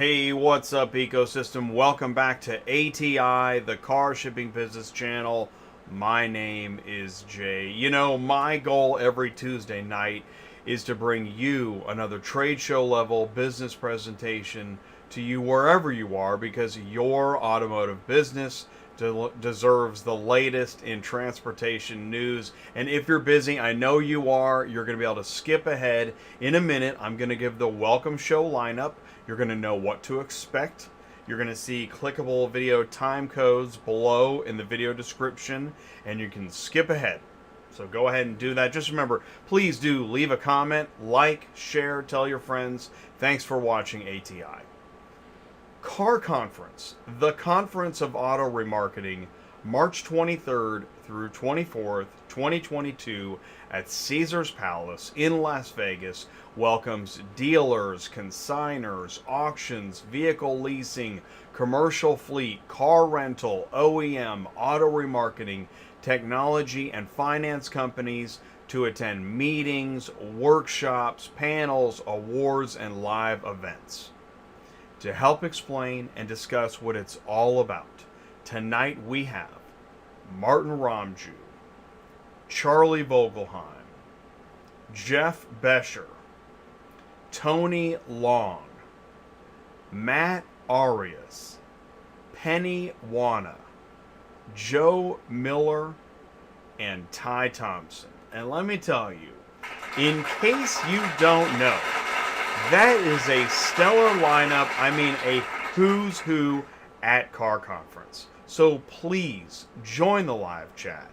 Hey, what's up, ecosystem? Welcome back to ATI, the car shipping business channel. My name is Jay. You know, my goal every Tuesday night is to bring you another trade show level business presentation to you wherever you are, because your automotive business deserves the latest in transportation news. And if you're busy, I know you are, you're going to be able to skip ahead. In a minute, I'm going to give the welcome show lineup. You're going to know what to expect. You're going to see clickable video time codes below in the video description, and you can skip ahead. So go ahead and do that. Just remember, please do leave a comment, like, share, tell your friends. Thanks for watching ATI. Car Conference, the Conference of Auto Remarketing, March 23rd through 24th, 2022 at Caesars Palace in Las Vegas, welcomes dealers, consigners, auctions, vehicle leasing, commercial fleet, car rental, OEM, auto remarketing, technology, and finance companies to attend meetings, workshops, panels, awards, and live events. To help explain and discuss what it's all about, tonight we have Martin Romjue, Charlie Vogelheim, Jeff Bescher, Tony Long, Matt Arias, Penny Wana, Joe Miller, and Ty Thompson. And let me tell you, in case you don't know, that is a stellar lineup. I mean, a who's who at Car Conference. So please join the live chat,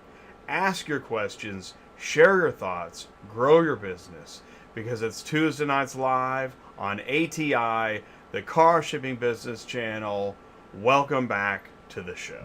ask your questions, share your thoughts, grow your business, because it's Tuesday nights live on ATI, the car shipping business channel. Welcome back to the show.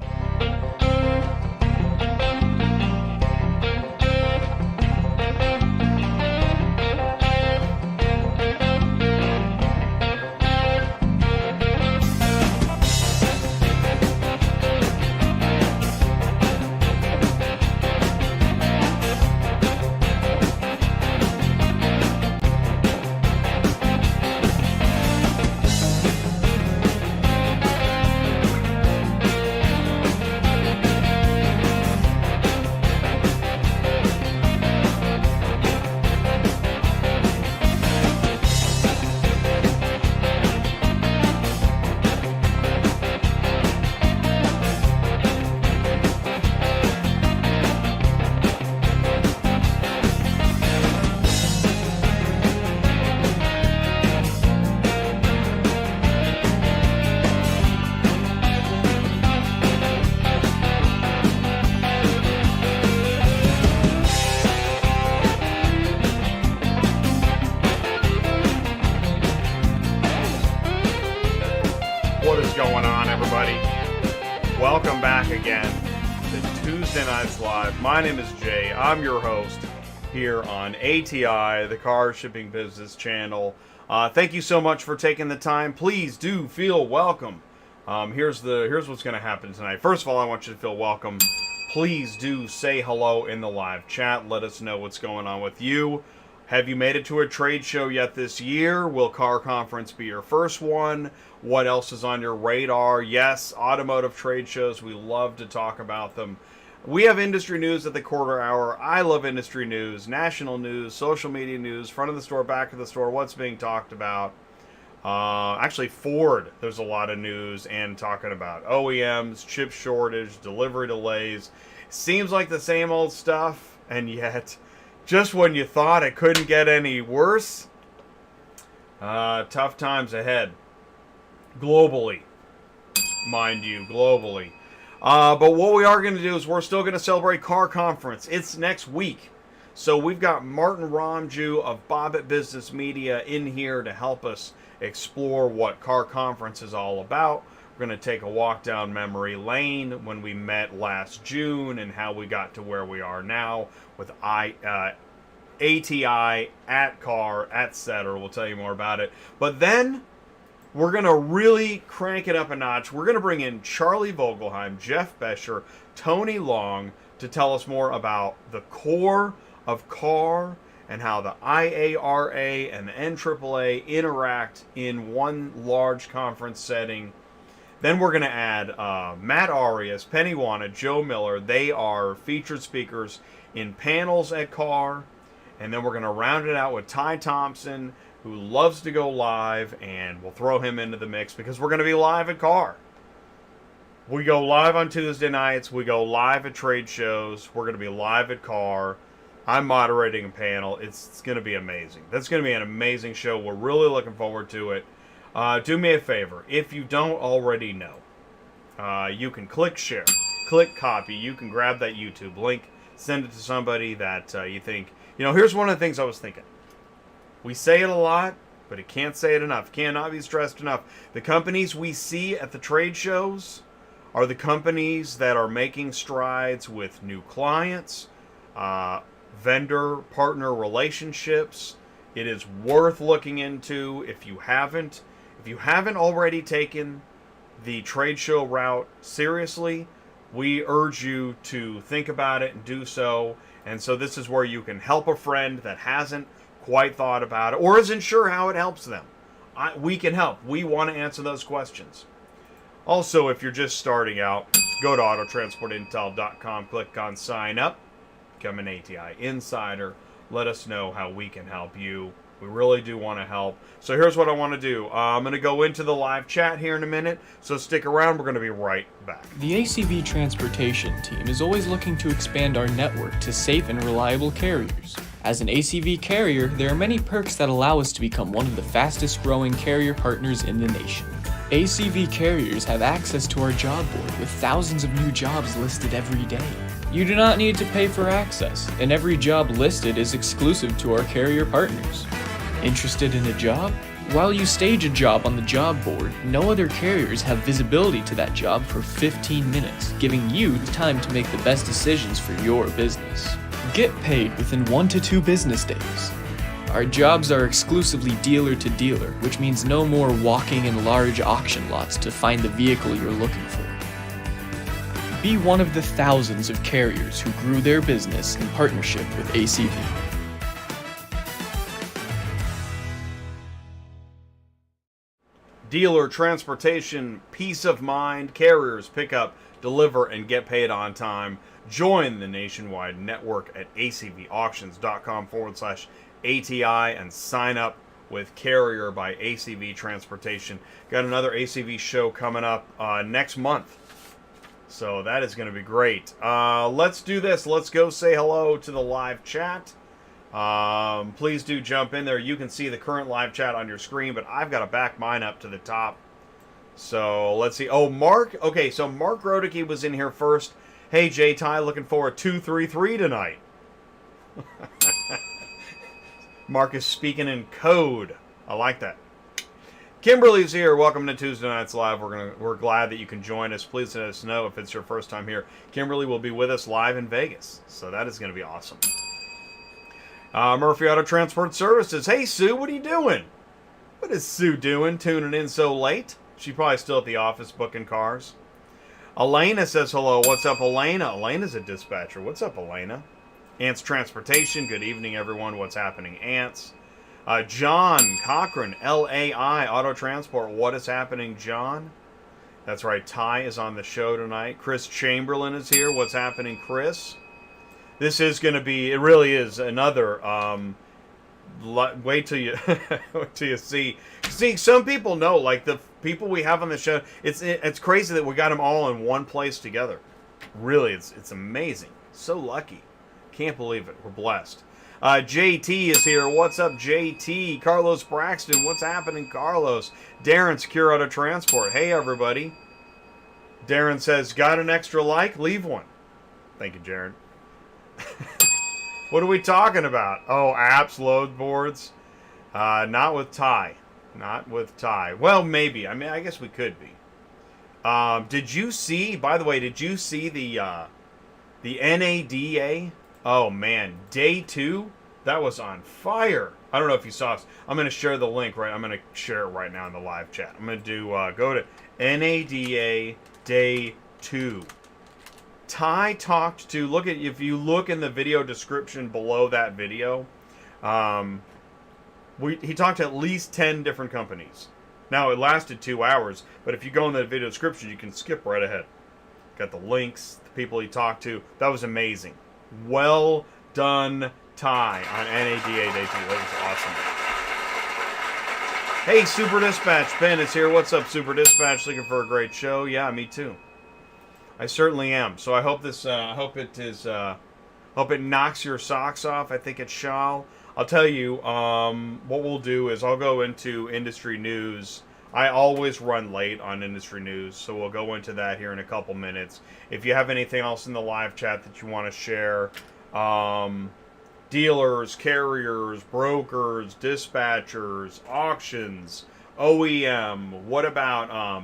What is going on, everybody? Welcome back again to Tuesday Nights Live. My name is Jay. I'm your host here on ATI, the car shipping business channel. Thank you so much for taking the time. Please do feel welcome. Here's what's going to happen tonight. First of all, I want you to feel welcome. Please do say hello in the live chat. Let us know what's going on with you. Have you made it to a trade show yet this year? Will Car Conference be your first one? What else is on your radar? Yes, automotive trade shows. We love to talk about them. We have industry news at the quarter hour. I love industry news, national news, social media news, front of the store, back of the store, what's being talked about. Actually, Ford, there's a lot of news and talking about OEMs, chip shortage, delivery delays. Seems like the same old stuff, and yet, just when you thought it couldn't get any worse, tough times ahead. Globally, mind you, globally. But what we are going to do is we're still going to celebrate Car Conference. It's next week. So we've got Martin Romjue of Bobit Business Media in here to help us explore what Car Conference is all about. We're going to take a walk down memory lane when we met last June and how we got to where we are now with ATI, at Car, etc. We'll tell you more about it. But then we're going to really crank it up a notch. We're going to bring in Charlie Vogelheim, Jeff Bescher, Tony Long to tell us more about the core of car and how the IARA and the NAAA interact in one large conference setting. Then we're going to add Matt Arias, Penny Wanna, Joe Miller. They are featured speakers in panels at CAR. And then we're going to round it out with Ty Thompson, who loves to go live, and we'll throw him into the mix because we're going to be live at CAR. We go live on Tuesday nights. We go live at trade shows. We're going to be live at CAR. I'm moderating a panel. It's going to be amazing. That's going to be an amazing show. We're really looking forward to it. Do me a favor. If you don't already know, you can click share, click copy. You can grab that YouTube link, send it to somebody that you think. Here's one of the things I was thinking. We say it a lot, but it can't say it enough. Cannot be stressed enough. The companies we see at the trade shows are the companies that are making strides with new clients, vendor partner relationships. It is worth looking into if you haven't already taken the trade show route seriously. We urge you to think about it and do so. And so this is where you can help a friend that hasn't quite thought about it or isn't sure how it helps them. We can help. We want to answer those questions. Also, if you're just starting out, go to autotransportintel.com, click on sign up, become an ATI insider. Let us know how we can help you. We really do want to help. So here's what I want to do. I'm going to go into the live chat here in a minute, so stick around. We're going to be right back. The ACV Transportation team is always looking to expand our network to safe and reliable carriers. As an ACV carrier, there are many perks that allow us to become one of the fastest growing carrier partners in the nation. ACV carriers have access to our job board with thousands of new jobs listed every day. You do not need to pay for access, and every job listed is exclusive to our carrier partners. Interested in a job? While you stage a job on the job board, no other carriers have visibility to that job for 15 minutes, giving you the time to make the best decisions for your business. Get paid within 1 to 2 business days. Our jobs are exclusively dealer to dealer, which means no more walking in large auction lots to find the vehicle you're looking for. Be one of the thousands of carriers who grew their business in partnership with ACV. Dealer transportation, peace of mind, carriers pick up, deliver, and get paid on time. Join the nationwide network at acvauctions.com/ATI and sign up with Carrier by ACV Transportation. Got another ACV show coming up next month. So that is going to be great. Let's do this. Let's go say hello to the live chat. Please do jump in there. You can see the current live chat on your screen, but I've got to back mine up to the top. So let's see. Oh, Mark. Okay, so Mark Rodicke was in here first. Hey, J-Ty, looking for a 233 tonight. Mark is speaking in code. I like that. Kimberly's here. Welcome to Tuesday Nights Live. We're glad that you can join us. Please let us know if it's your first time here. Kimberly will be with us live in Vegas, so that is going to be awesome. Murphy Auto Transport Services. Hey, Sue, what are you doing? What is Sue doing, tuning in so late? She's probably still at the office booking cars. Elena says hello. What's up, Elena? Elena's a dispatcher. What's up, Elena? Ants Transportation. Good evening, everyone. What's happening, Ants? John Cochran, LAI Auto Transport. What is happening, John? That's right. Ty is on the show tonight. Chris Chamberlain is here. What's happening, Chris? This is going to be, it really is another, wait till you, wait till you see. See, some people know, like the people we have on the show, it's crazy that we got them all in one place together. Really, it's amazing. So lucky. Can't believe it. We're blessed. JT is here. What's up, JT? Carlos Braxton. What's happening, Carlos? Darren, Secure Auto Transport. Hey, everybody. Darren says, got an extra like? Leave one. Thank you, Jared. What are we talking about? Oh, apps, load boards. Not with Ty. Not with Ty. Well, maybe. I mean, I guess we could be. Did you see, by the way, did you see the NADA? Oh, man. Day 2? That was on fire. I don't know if you saw it. I'm going to share the link, right? I'm going to share it right now in the live chat. I'm going to do, go to NADA Day 2. Ty talked to, if you look in the video description below that video, He talked to at least 10 different companies. Now, it lasted 2 hours, but if you go in the video description, you can skip right ahead. Got the links, the people he talked to. That was amazing. Well done, Ty, on NADA Day 2. That was awesome. Hey, Super Dispatch. Ben is here. What's up, Super Dispatch? Looking for a great show? Yeah, me too. I certainly am. So I hope this, hope it knocks your socks off. I think it shall. I'll tell you, what we'll do is I'll go into industry news. I always run late on industry news, so we'll go into that here in a couple minutes. If you have anything else in the live chat that you want to share, dealers, carriers, brokers, dispatchers, auctions, OEM, what about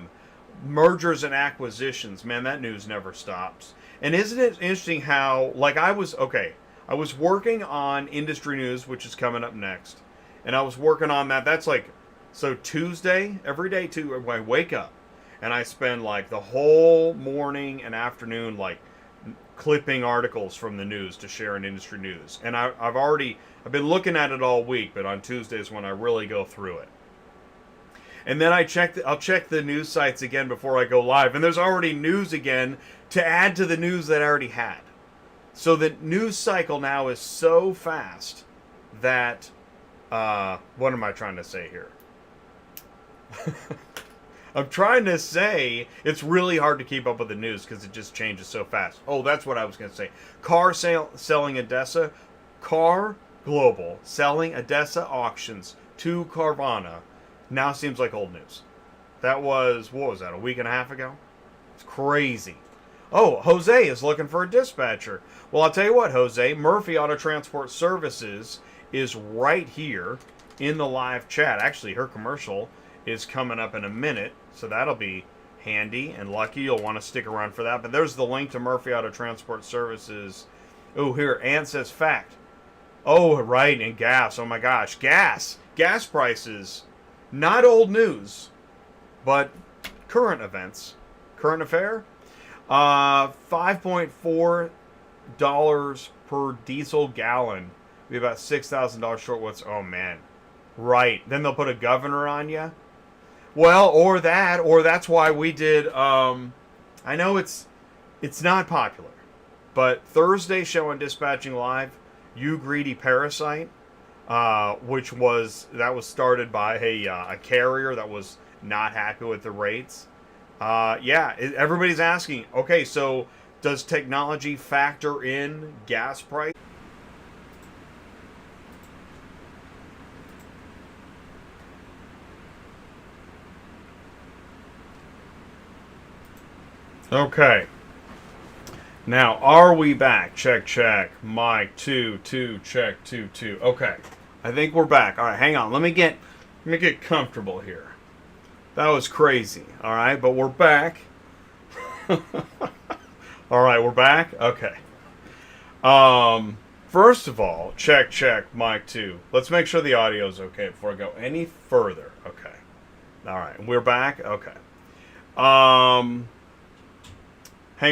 mergers and acquisitions? Man, that news never stops. And isn't it interesting how, like I was working on industry news, which is coming up next, and I was working on that. That's like, so Tuesday, every day I wake up, and I spend like the whole morning and afternoon like clipping articles from the news to share in industry news. And I've been looking at it all week, but on Tuesdays when I really go through it. And then I'll check the news sites again before I go live, and there's already news again to add to the news that I already had. So the news cycle now is so fast that, what am I trying to say here? I'm trying to say it's really hard to keep up with the news because it just changes so fast. Oh, that's what I was going to say. Selling Odessa. Car Global selling Odessa auctions to Carvana now seems like old news. That was, what was that, a week and a half ago? It's crazy. Oh, Jose is looking for a dispatcher. Well, I'll tell you what, Jose, Murphy Auto Transport Services is right here in the live chat. Actually, her commercial is coming up in a minute, so that'll be handy and lucky. You'll want to stick around for that. But there's the link to Murphy Auto Transport Services. Oh, here, Ann says fact. Oh, right, and gas. Oh my gosh, gas. Gas prices, not old news, but current events. Current affair. $5.4 per diesel gallon. Be about $6,000 short. Oh man, right. Then they'll put a governor on you. Well, or that's why we did. I know it's not popular, but Thursday show on Dispatching Live, You Greedy Parasite, which was started by a carrier that was not happy with the rates. Everybody's asking, okay, so does technology factor in gas price? Okay. Now, are we back? Check, check. Mic 2, 2, check, 2, 2. Okay. I think we're back. All right, hang on. Let me get comfortable here. That was crazy. All right, but we're back. All right, we're back. Okay. First of all, check, check, mic 2. Let's make sure the audio's okay before I go any further. Okay. All right, we're back. Okay. Hang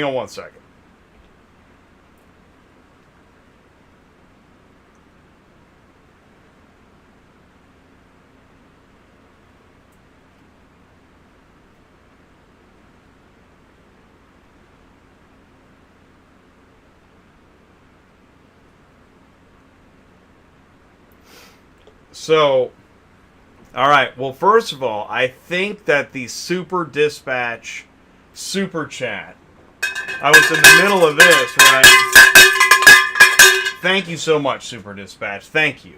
on one second. So, all right. Well, first of all, I think that the Super Dispatch Super Chat, I was in the middle of this, right? Thank you so much, Super Dispatch. Thank you.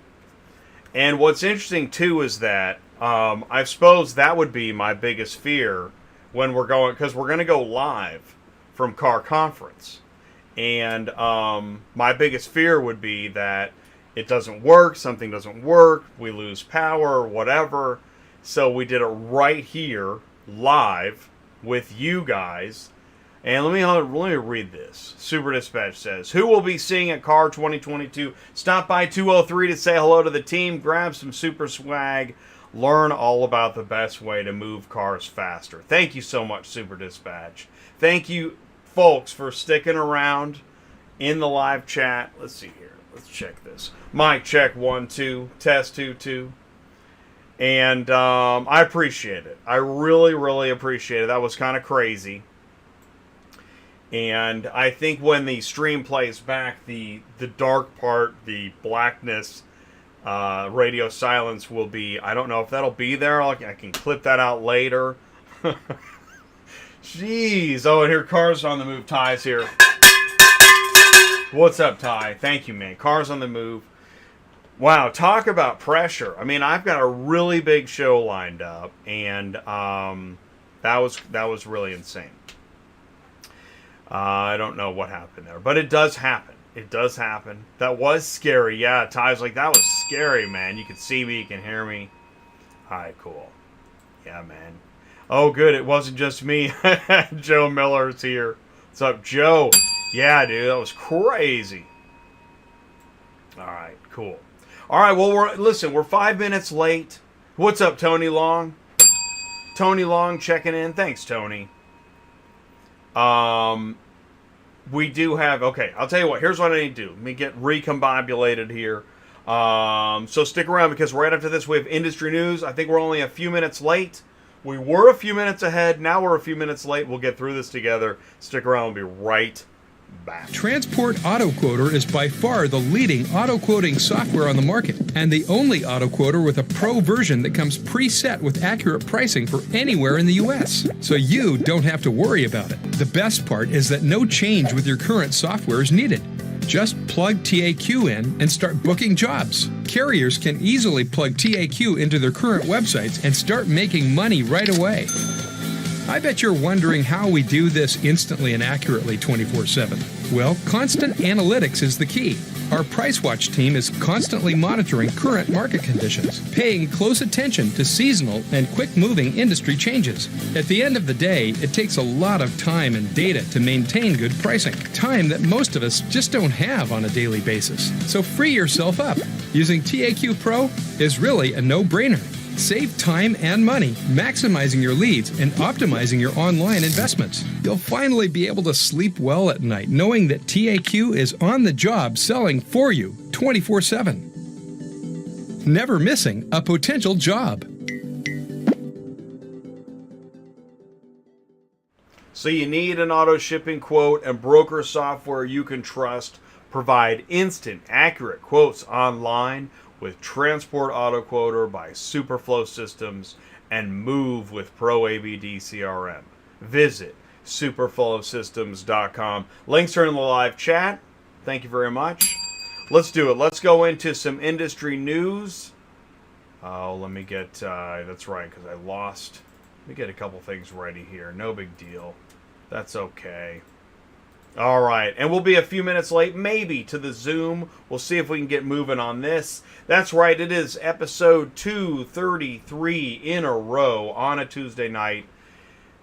And what's interesting, too, is that I suppose that would be my biggest fear when we're going, because we're going to go live from Car Conference. And my biggest fear would be that it doesn't work, something doesn't work, we lose power, whatever. So we did it right here, live, with you guys. And let me read this. Super Dispatch says, who will be seeing at Car 2022? Stop by 203 to say hello to the team, grab some super swag, learn all about the best way to move cars faster. Thank you so much, Super Dispatch. Thank you, folks, for sticking around in the live chat. Let's see here. Let's check this. Mic check 1 2, test 2 2. And I appreciate it. I really, really appreciate it. That was kind of crazy. And I think when the stream plays back, the dark part, the blackness, radio silence will be, I don't know if that'll be there. I can clip that out later. Jeez. Oh, and here, Cars on the Move. Ty's here. What's up, Ty? Thank you, man. Cars on the Move. Wow, talk about pressure. I mean, I've got a really big show lined up, and that was really insane. I don't know what happened there, but it does happen. It does happen. That was scary. Yeah, Ty's like, that was scary, man. You can see me, you can hear me. All right, cool. Yeah, man. Oh, good. It wasn't just me. Joe Miller's here. What's up, Joe? Yeah, dude, that was crazy. All right, cool. All right, well, we're 5 minutes late. What's up, Tony Long? Tony Long checking in. Thanks, Tony. We do have, okay, I'll tell you what, here's what I need to do. Let me get recombobulated here. So stick around because right after this we have industry news. I think we're only a few minutes late. We were a few minutes ahead. Now we're a few minutes late. We'll get through this together. Stick around. We'll be right back. Transport Auto Quoter is by far the leading auto quoting software on the market and the only auto quoter with a pro version that comes preset with accurate pricing for anywhere in the U.S. So you don't have to worry about it. The best part is that no change with your current software is needed. Just plug TAQ in and start booking jobs. Carriers can easily plug TAQ into their current websites and start making money right away. I bet you're wondering how we do this instantly and accurately 24/7. Well, constant analytics is the key. Our Price Watch team is constantly monitoring current market conditions, paying close attention to seasonal and quick-moving industry changes. At the end of the day, it takes a lot of time and data to maintain good pricing, time that most of us just don't have on a daily basis. So free yourself up. Using TAQ Pro is really a no-brainer. Save time and money, maximizing your leads and optimizing your online investments. You'll finally be able to sleep well at night knowing that TAQ is on the job selling for you 24/7. Never missing a potential job. So you need an auto shipping quote and broker software you can trust. Provide instant, accurate quotes online with Transport Auto Quoter by Superflow Systems and Move with Pro ABD CRM. Visit superflowsystems.com. Links are in the live chat. Thank you very much. Let's do it. Let's go into some industry news. Oh, let me get, that's right, because I lost. Let me get a couple things ready here. No big deal. That's okay. All right, and we'll be a few minutes late, maybe, to the Zoom. We'll see if we can get moving on this. That's right, it is episode 233 in a row on a Tuesday night.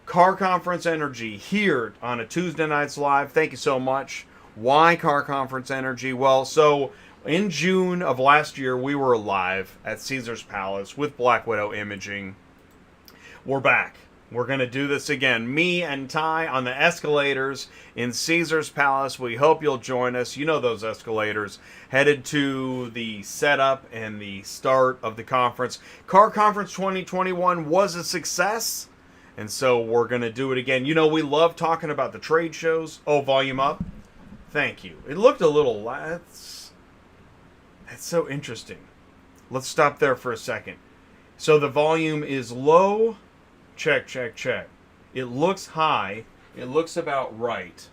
Car Conference Energy here on a Tuesday night's live. Thank you so much. Why Car Conference Energy? Well, so in June of last year, we were live at Caesars Palace with Black Widow Imaging. We're back. We're going to do this again. Me and Ty on the escalators in Caesars Palace. We hope you'll join us. You know those escalators. Headed to the setup and the start of the conference. Car Conference 2021 was a success. And so we're going to do it again. You know, we love talking about the trade shows. Oh, volume up. Thank you. It looked a little... That's so interesting. Let's stop there for a second. So the volume is low... Check, check, check. It looks high. It looks about right.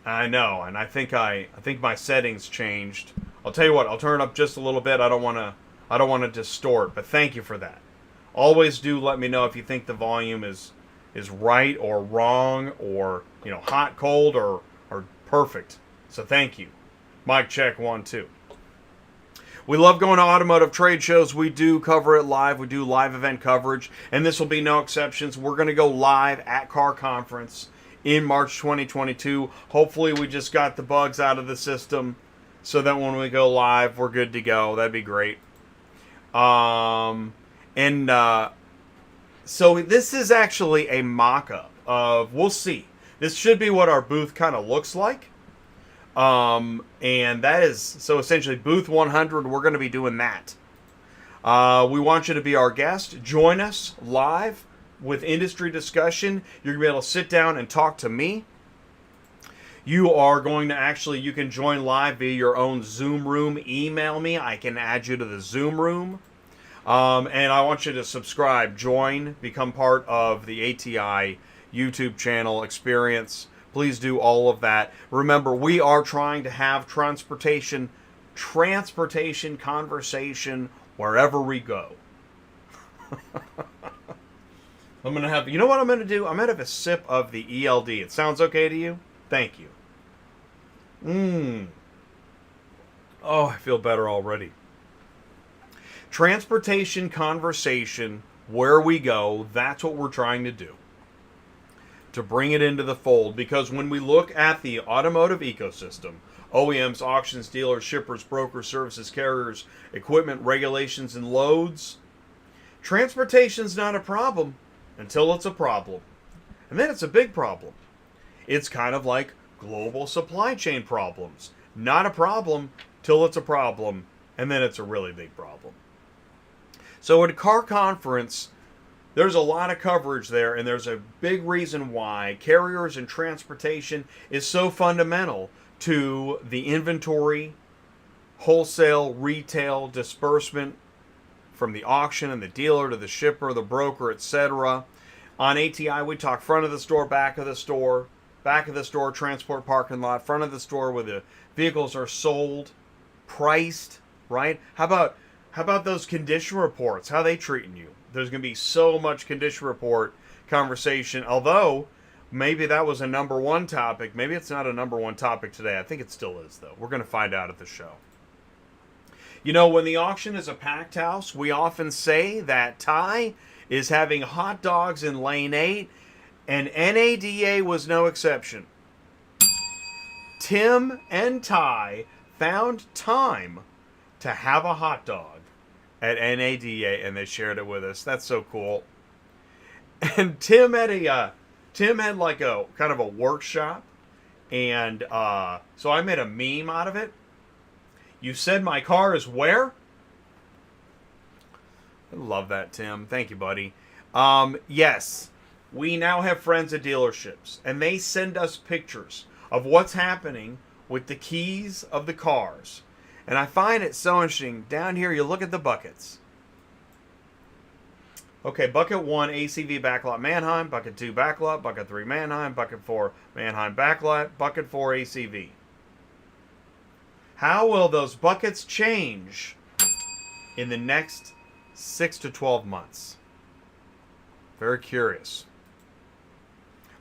I know, and I think my settings changed. I'll tell you what. I'll turn it up just a little bit. I don't want to distort, but thank you for that. Always do let me know if you think the volume is right or wrong or, you know, hot, cold or perfect. So thank you. Mic check 1 2. We love going to automotive trade shows. We do cover it live. We do live event coverage, and this will be no exceptions. We're going to go live at Car Conference in March 2022. Hopefully, we just got the bugs out of the system so that when we go live, we're good to go. That'd be great. So this is actually a mock-up of, we'll see. This should be what our booth kind of looks like. And that is, so essentially booth 100, we're going to be doing that. We want you to be our guest. Join us live with industry discussion. You're going to be able to sit down and talk to me. You are going to actually, you can join live via your own Zoom room. Email me. I can add you to the Zoom room. And I want you to subscribe, join, become part of the ATI YouTube channel experience. Please do all of that. Remember, we are trying to have transportation conversation wherever we go. I'm going to have, you know what I'm going to do? I'm going to have a sip of the ELD. It sounds okay to you? Thank you. Oh, I feel better already. Transportation conversation, where we go, that's what we're trying to do. To bring it into the fold, because when we look at the automotive ecosystem, OEMs, auctions, dealers, shippers, brokers, services, carriers, equipment, regulations, and loads, transportation's not a problem until it's a problem. And then it's a big problem. It's kind of like global supply chain problems. Not a problem till it's a problem, and then it's a really big problem. So at a car conference, there's a lot of coverage there, and there's a big reason why carriers and transportation is so fundamental to the inventory, wholesale, retail, disbursement from the auction and the dealer to the shipper, the broker, etc. On ATI, we talk front of the store, back of the store, transport parking lot, front of the store where the vehicles are sold, priced, right? How about those condition reports? How are they treating you? There's going to be so much condition report conversation, although maybe that was a number one topic. Maybe it's not a number one topic today. I think it still is, though. We're going to find out at the show. You know, when the auction is a packed house, we often say that Ty is having hot dogs in lane 8, and NADA was no exception. Tim and Ty found time to have a hot dog at NADA, and they shared it with us. That's so cool. And Tim had like a kind of a workshop, and so I made a meme out of it. You said my car is where? I love that, Tim. Thank you, buddy. Yes, we now have friends at dealerships, and they send us pictures of what's happening with the keys of the cars. And I find it so interesting. Down here, you look at the buckets. Okay, bucket 1, ACV backlot Mannheim. Bucket 2, backlot. Bucket 3, Mannheim. Bucket 4, Mannheim backlot. Bucket 4, ACV. How will those buckets change in the next 6 to 12 months? Very curious.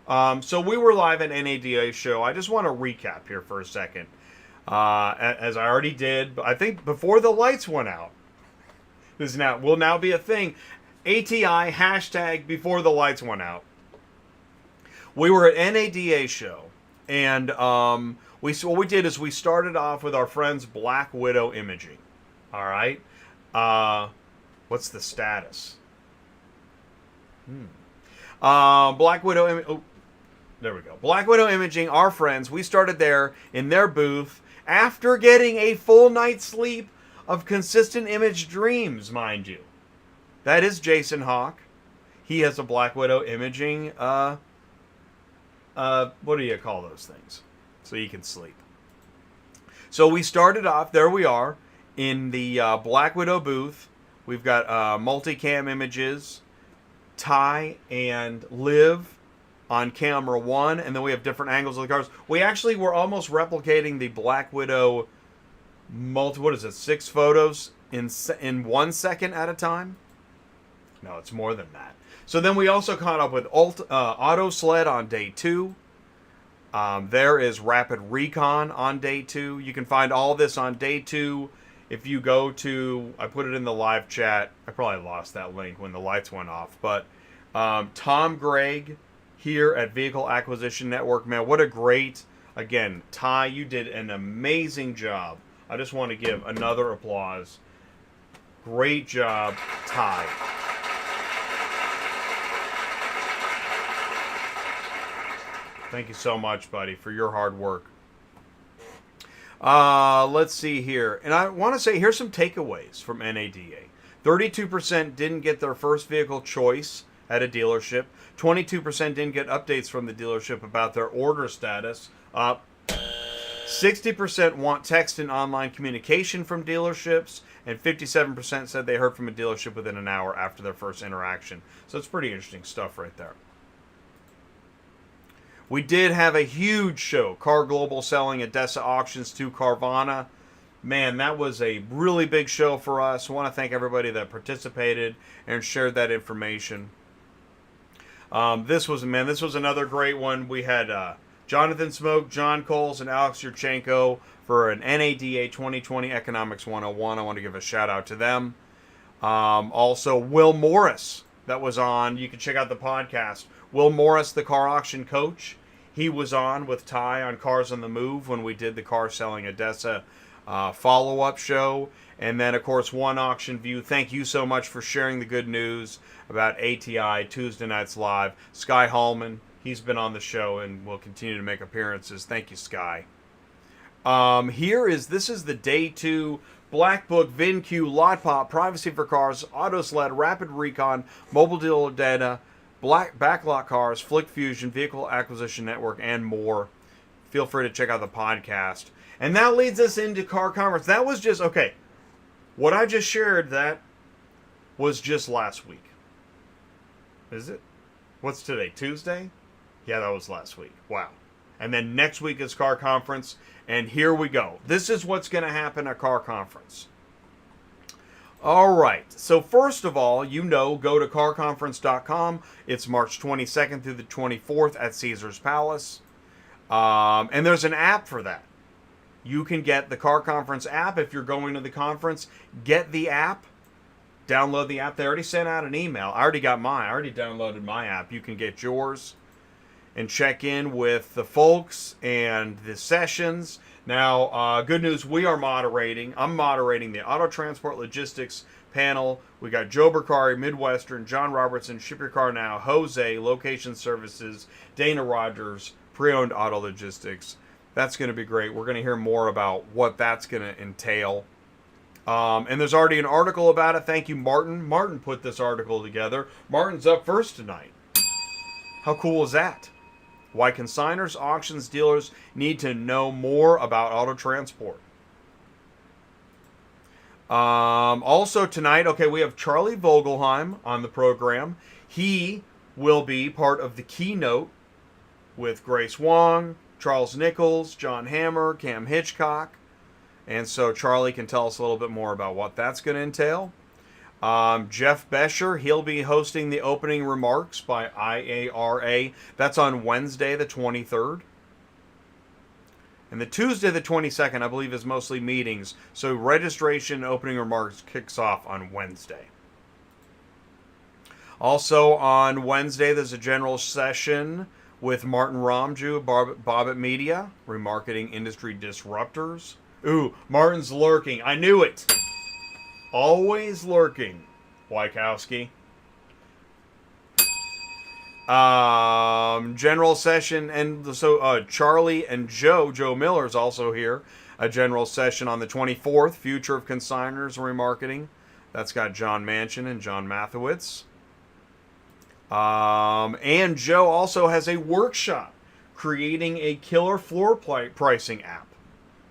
So we were live at NADA show. I just want to recap here for a second. As I already did, I think before the lights went out. This will now be a thing. ATI hashtag before the lights went out. We were at NADA show, and what we did is we started off with our friends Black Widow Imaging. All right, what's the status? Black Widow. Oh, there we go. Black Widow Imaging. Our friends. We started there in their booth after getting a full night's sleep of consistent image dreams, mind you. That is Jason Hauk. He has a Black Widow Imaging, what do you call those things? So you can sleep. So we started off, there we are, in the Black Widow booth. We've got multicam images, Ty and Liv on camera 1, and then we have different angles of the cars. We actually were almost replicating the Black Widow 6 photos in 1 second at a time? No, it's more than that. So then we also caught up with Auto Sled on day 2. There is Rapid Recon on day 2. You can find all this on day 2 if you go to, I put it in the live chat. I probably lost that link when the lights went off. But Tom Gregg here at Vehicle Acquisition Network. Man, what a great, again, Ty, you did an amazing job. I just want to give another applause. Great job, Ty. Thank you so much, buddy, for your hard work. Let's see here. And I want to say, here's some takeaways from NADA. 32% didn't get their first vehicle choice at a dealership. 22% didn't get updates from the dealership about their order status. 60% want text and online communication from dealerships. And 57% said they heard from a dealership within an hour after their first interaction. So it's pretty interesting stuff right there. We did have a huge show. Car Global selling ADESA auctions to Carvana. Man, that was a really big show for us. I want to thank everybody that participated and shared that information. This was another great one. We had Jonathan Smoke, John Coles, and Alex Yurchenko for an NADA 2020 Economics 101. I want to give a shout out to them. Also, Will Morris, that was on. You can check out the podcast. Will Morris, the car auction coach. He was on with Ty on Cars on the Move when we did the car selling ADESA follow-up show. And then, of course, One Auction View. Thank you so much for sharing the good news about ATI Tuesday Nights Live. Sky Hallman, he's been on the show and will continue to make appearances. Thank you, Sky. This is the Day 2 Black Book, VinQ, Lot Pop, Privacy for Cars, AutoSled, Rapid Recon, Mobile Dealer Data, Backlot Cars, Flick Fusion, Vehicle Acquisition Network, and more. Feel free to check out the podcast. And that leads us into Car Conference. That was just, okay, what I just shared, that was just last week. Is it? What's today, Tuesday? Yeah, that was last week. Wow. And then next week is Car Conference, and here we go. This is what's going to happen at Car Conference. All right. So first of all, go to carconference.com. It's March 22nd through the 24th at Caesars Palace. And there's an app for that. You can get the Car Conference app if you're going to the conference. Get the app. Download the app. They already sent out an email. I already got mine. I already downloaded my app. You can get yours and check in with the folks and the sessions. Now, good news, we are moderating. I'm moderating the Auto Transport Logistics panel. We got Joe Bercari, Midwestern, John Robertson, Ship Your Car Now, Jose, Location Services, Dana Rogers, Pre-Owned Auto Logistics. That's going to be great. We're going to hear more about what that's going to entail. And there's already an article about it. Thank you, Martin. Martin put this article together. Martin's up first tonight. How cool is that? Why consigners, auctions, dealers need to know more about auto transport. Also tonight, we have Charlie Vogelheim on the program. He will be part of the keynote with Grace Wong, Charles Nichols, John Hammer, Cam Hitchcock. And so Charlie can tell us a little bit more about what that's going to entail. Jeff Bescher, he'll be hosting the opening remarks by IARA. That's on Wednesday, the 23rd. And the Tuesday, the 22nd, I believe, is mostly meetings. So registration and opening remarks kicks off on Wednesday. Also on Wednesday, there's a general session with Martin Romjue, Bobit Media, Remarketing Industry Disruptors. Ooh, Martin's lurking. I knew it. Always lurking, Wykowski. General session, and so Charlie and Joe Miller's also here. A general session on the 24th, Future of Consigners and Remarketing. That's got John Manchin and John Mathewitz. And Joe also has a workshop creating a killer floor pricing app.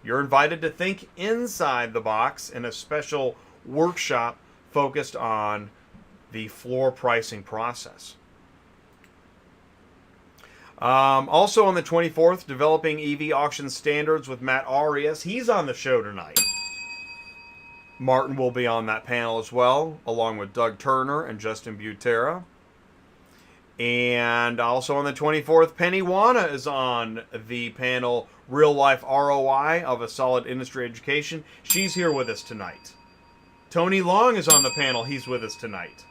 You're invited to think inside the box in a special workshop focused on the floor pricing process. Also on the 24th, developing EV auction standards with Matt Arias. He's on the show tonight. Martin will be on that panel as well, along with Doug Turner and Justin Butera. And also on the 24th, Penny Wana is on the panel, Real Life ROI of a Solid Industry Education. She's here with us tonight. Tony Long is on the panel. He's with us tonight.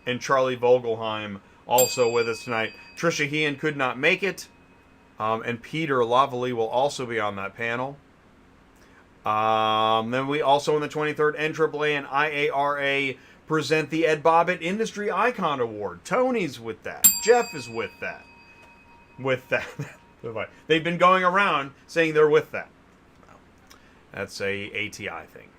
And Charlie Vogelheim also with us tonight. Trisha Heehan could not make it. And Peter Lavalley will also be on that panel. Then we also on the 23rd, NAAA and IARA present the Ed Bobit Industry Icon Award. Tony's with that. Jeff is with that. They've been going around saying they're with that. That's a ATI thing.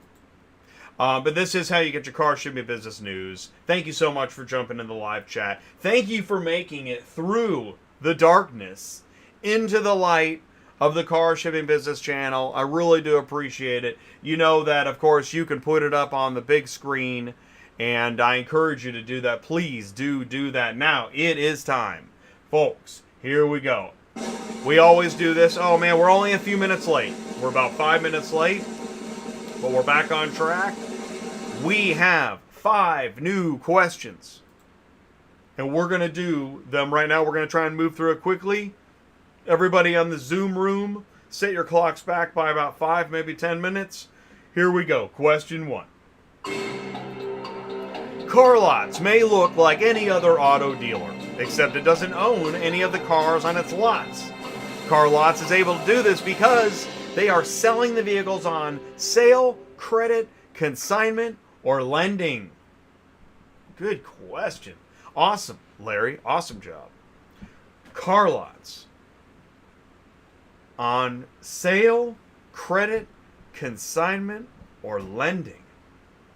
But this is how you get your car shipping business news. Thank you so much for jumping in the live chat. Thank you for making it through the darkness into the light of the car shipping business channel. I really do appreciate it. You know that, of course, you can put it up on the big screen, and I encourage you to do that. Please do that. Now, it is time. Folks, here we go. We always do this. Oh, man, we're only a few minutes late. We're about 5 minutes late, but we're back on track. We have 5 new questions, and we're going to do them right now. We're going to try and move through it quickly. Everybody on the Zoom room, set your clocks back by about 5, maybe 10 minutes. Here we go. Question 1. Car lots may look like any other auto dealer, except it doesn't own any of the cars on its lots. Car Lots is able to do this because they are selling the vehicles on sale, credit, consignment, or lending. Good question. Awesome, Larry. Awesome job. Car Lots on sale, credit, consignment, or lending.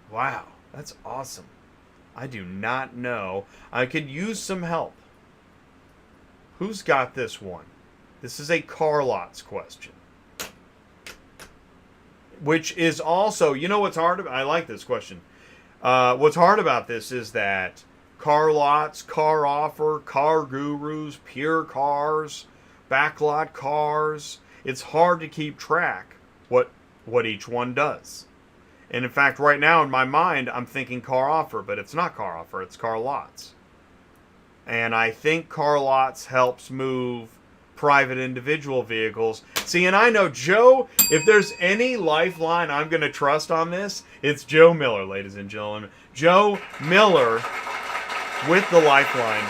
Wow, that's awesome. I do not know. I could use some help. Who's got this one? This is a Car Lots question. Which is also, you know what's hard about, I like this question. What's hard about this is that Car Lots, Car Offer, Car Gurus, Pure Cars, Backlot Cars, it's hard to keep track what each one does. And in fact, right now in my mind, I'm thinking Car Offer, but it's not Car Offer, it's Car Lots. And I think Car Lots helps move private individual vehicles. See, and I know Joe, if there's any lifeline I'm going to trust on this, it's Joe Miller, ladies and gentlemen. Joe Miller with the lifeline.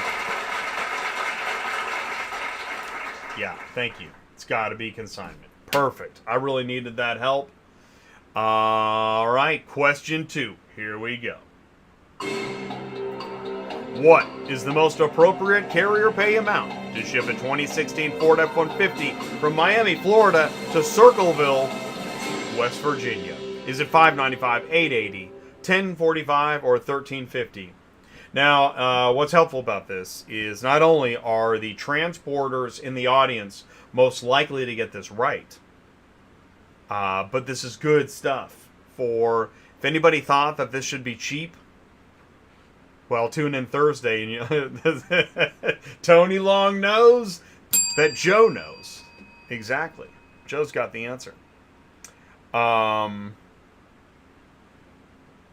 Yeah, thank you. It's got to be consignment. Perfect. I really needed that help. All right, question 2. Here we go. What is the most appropriate carrier pay amount to ship a 2016 Ford F-150 from Miami, Florida to Circleville, West Virginia? Is it $595, $880, $1045, or $1350? Now, what's helpful about this is not only are the transporters in the audience most likely to get this right, but this is good stuff for, if anybody thought that this should be cheap, well, tune in Thursday and Tony Long knows that Joe knows. Exactly. Joe's got the answer.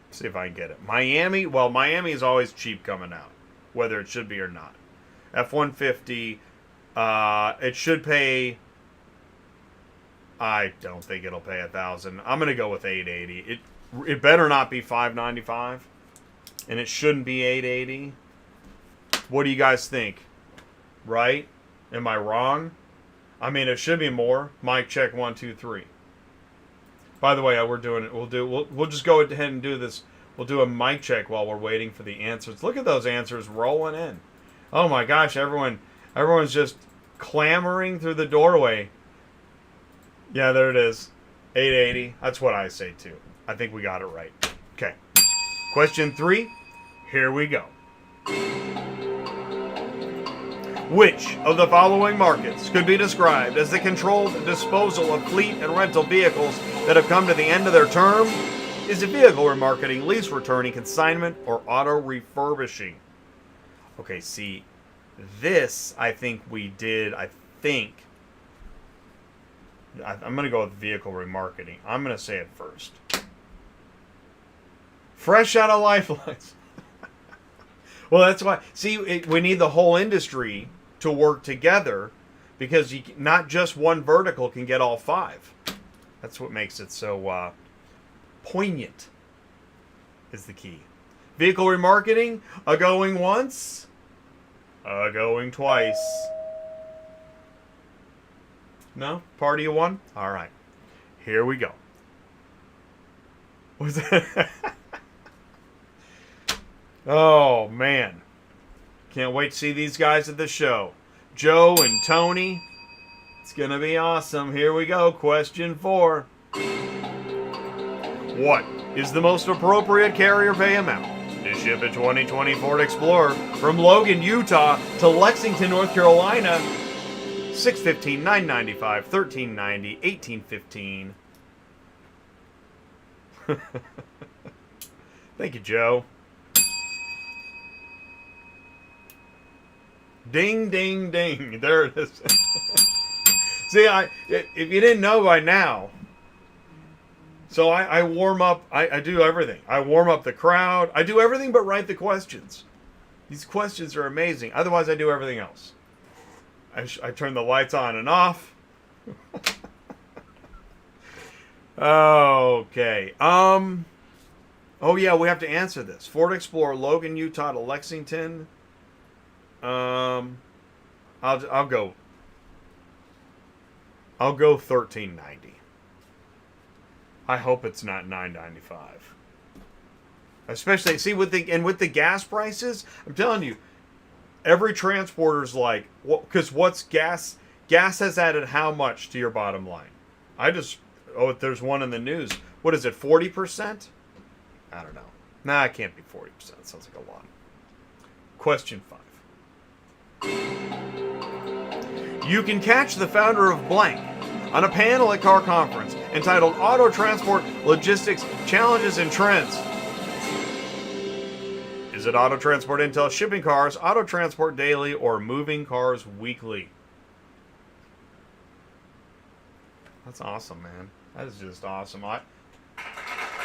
See if I can get it. Miami, well, Miami is always cheap coming out, whether it should be or not. F-150, it should pay, I don't think it'll pay $1,000. I'm going to go with $880. It better not be $595. And it shouldn't be $880. What do you guys think? Right? Am I wrong? I mean, it should be more. Mic check 1, 2, 3. By the way, we're doing it. We'll just go ahead and do this. We'll do a mic check while we're waiting for the answers. Look at those answers rolling in. Oh my gosh, everyone's just clamoring through the doorway. Yeah, there it is. $880. That's what I say too. I think we got it right. Okay. Question 3, here we go. Which of the following markets could be described as the controlled disposal of fleet and rental vehicles that have come to the end of their term? Is it vehicle remarketing, lease returning, consignment, or auto refurbishing? Okay, see, this I think we did, I'm going to go with vehicle remarketing. I'm going to say it first. Fresh out of lifelines. Well, that's why. See, we need the whole industry to work together because not just one vertical can get all 5. That's what makes it so poignant is the key. Vehicle remarketing, a going once, a going twice. No? Party of one? All right. Here we go. Was that? Oh, man. Can't wait to see these guys at the show. Joe and Tony. It's going to be awesome. Here we go. Question 4. What is the most appropriate carrier pay amount to ship a 2020 Ford Explorer from Logan, Utah to Lexington, North Carolina? $615, $995, $1390, $1815. Thank you, Joe. Ding, ding, ding. There it is. See, if you didn't know by now, so I warm up. I do everything. I warm up the crowd. I do everything but write the questions. These questions are amazing. Otherwise, I do everything else. I turn the lights on and off. Okay. Oh yeah, we have to answer this. Ford Explorer, Logan, Utah to Lexington. I'll go. I'll go $13.90. I hope it's not $9.95. Especially, see, with the gas prices, I'm telling you, every transporter's like, because what's gas? Gas has added how much to your bottom line? There's one in the news. What is it, 40%? I don't know. Nah, it can't be 40%. It sounds like a lot. Question 5. You can catch the founder of blank on a panel at Car Conference entitled Auto Transport Logistics Challenges and Trends. Is it Auto Transport Intel Shipping Cars, Auto Transport Daily, or Moving Cars Weekly? That's awesome, man. That is just awesome.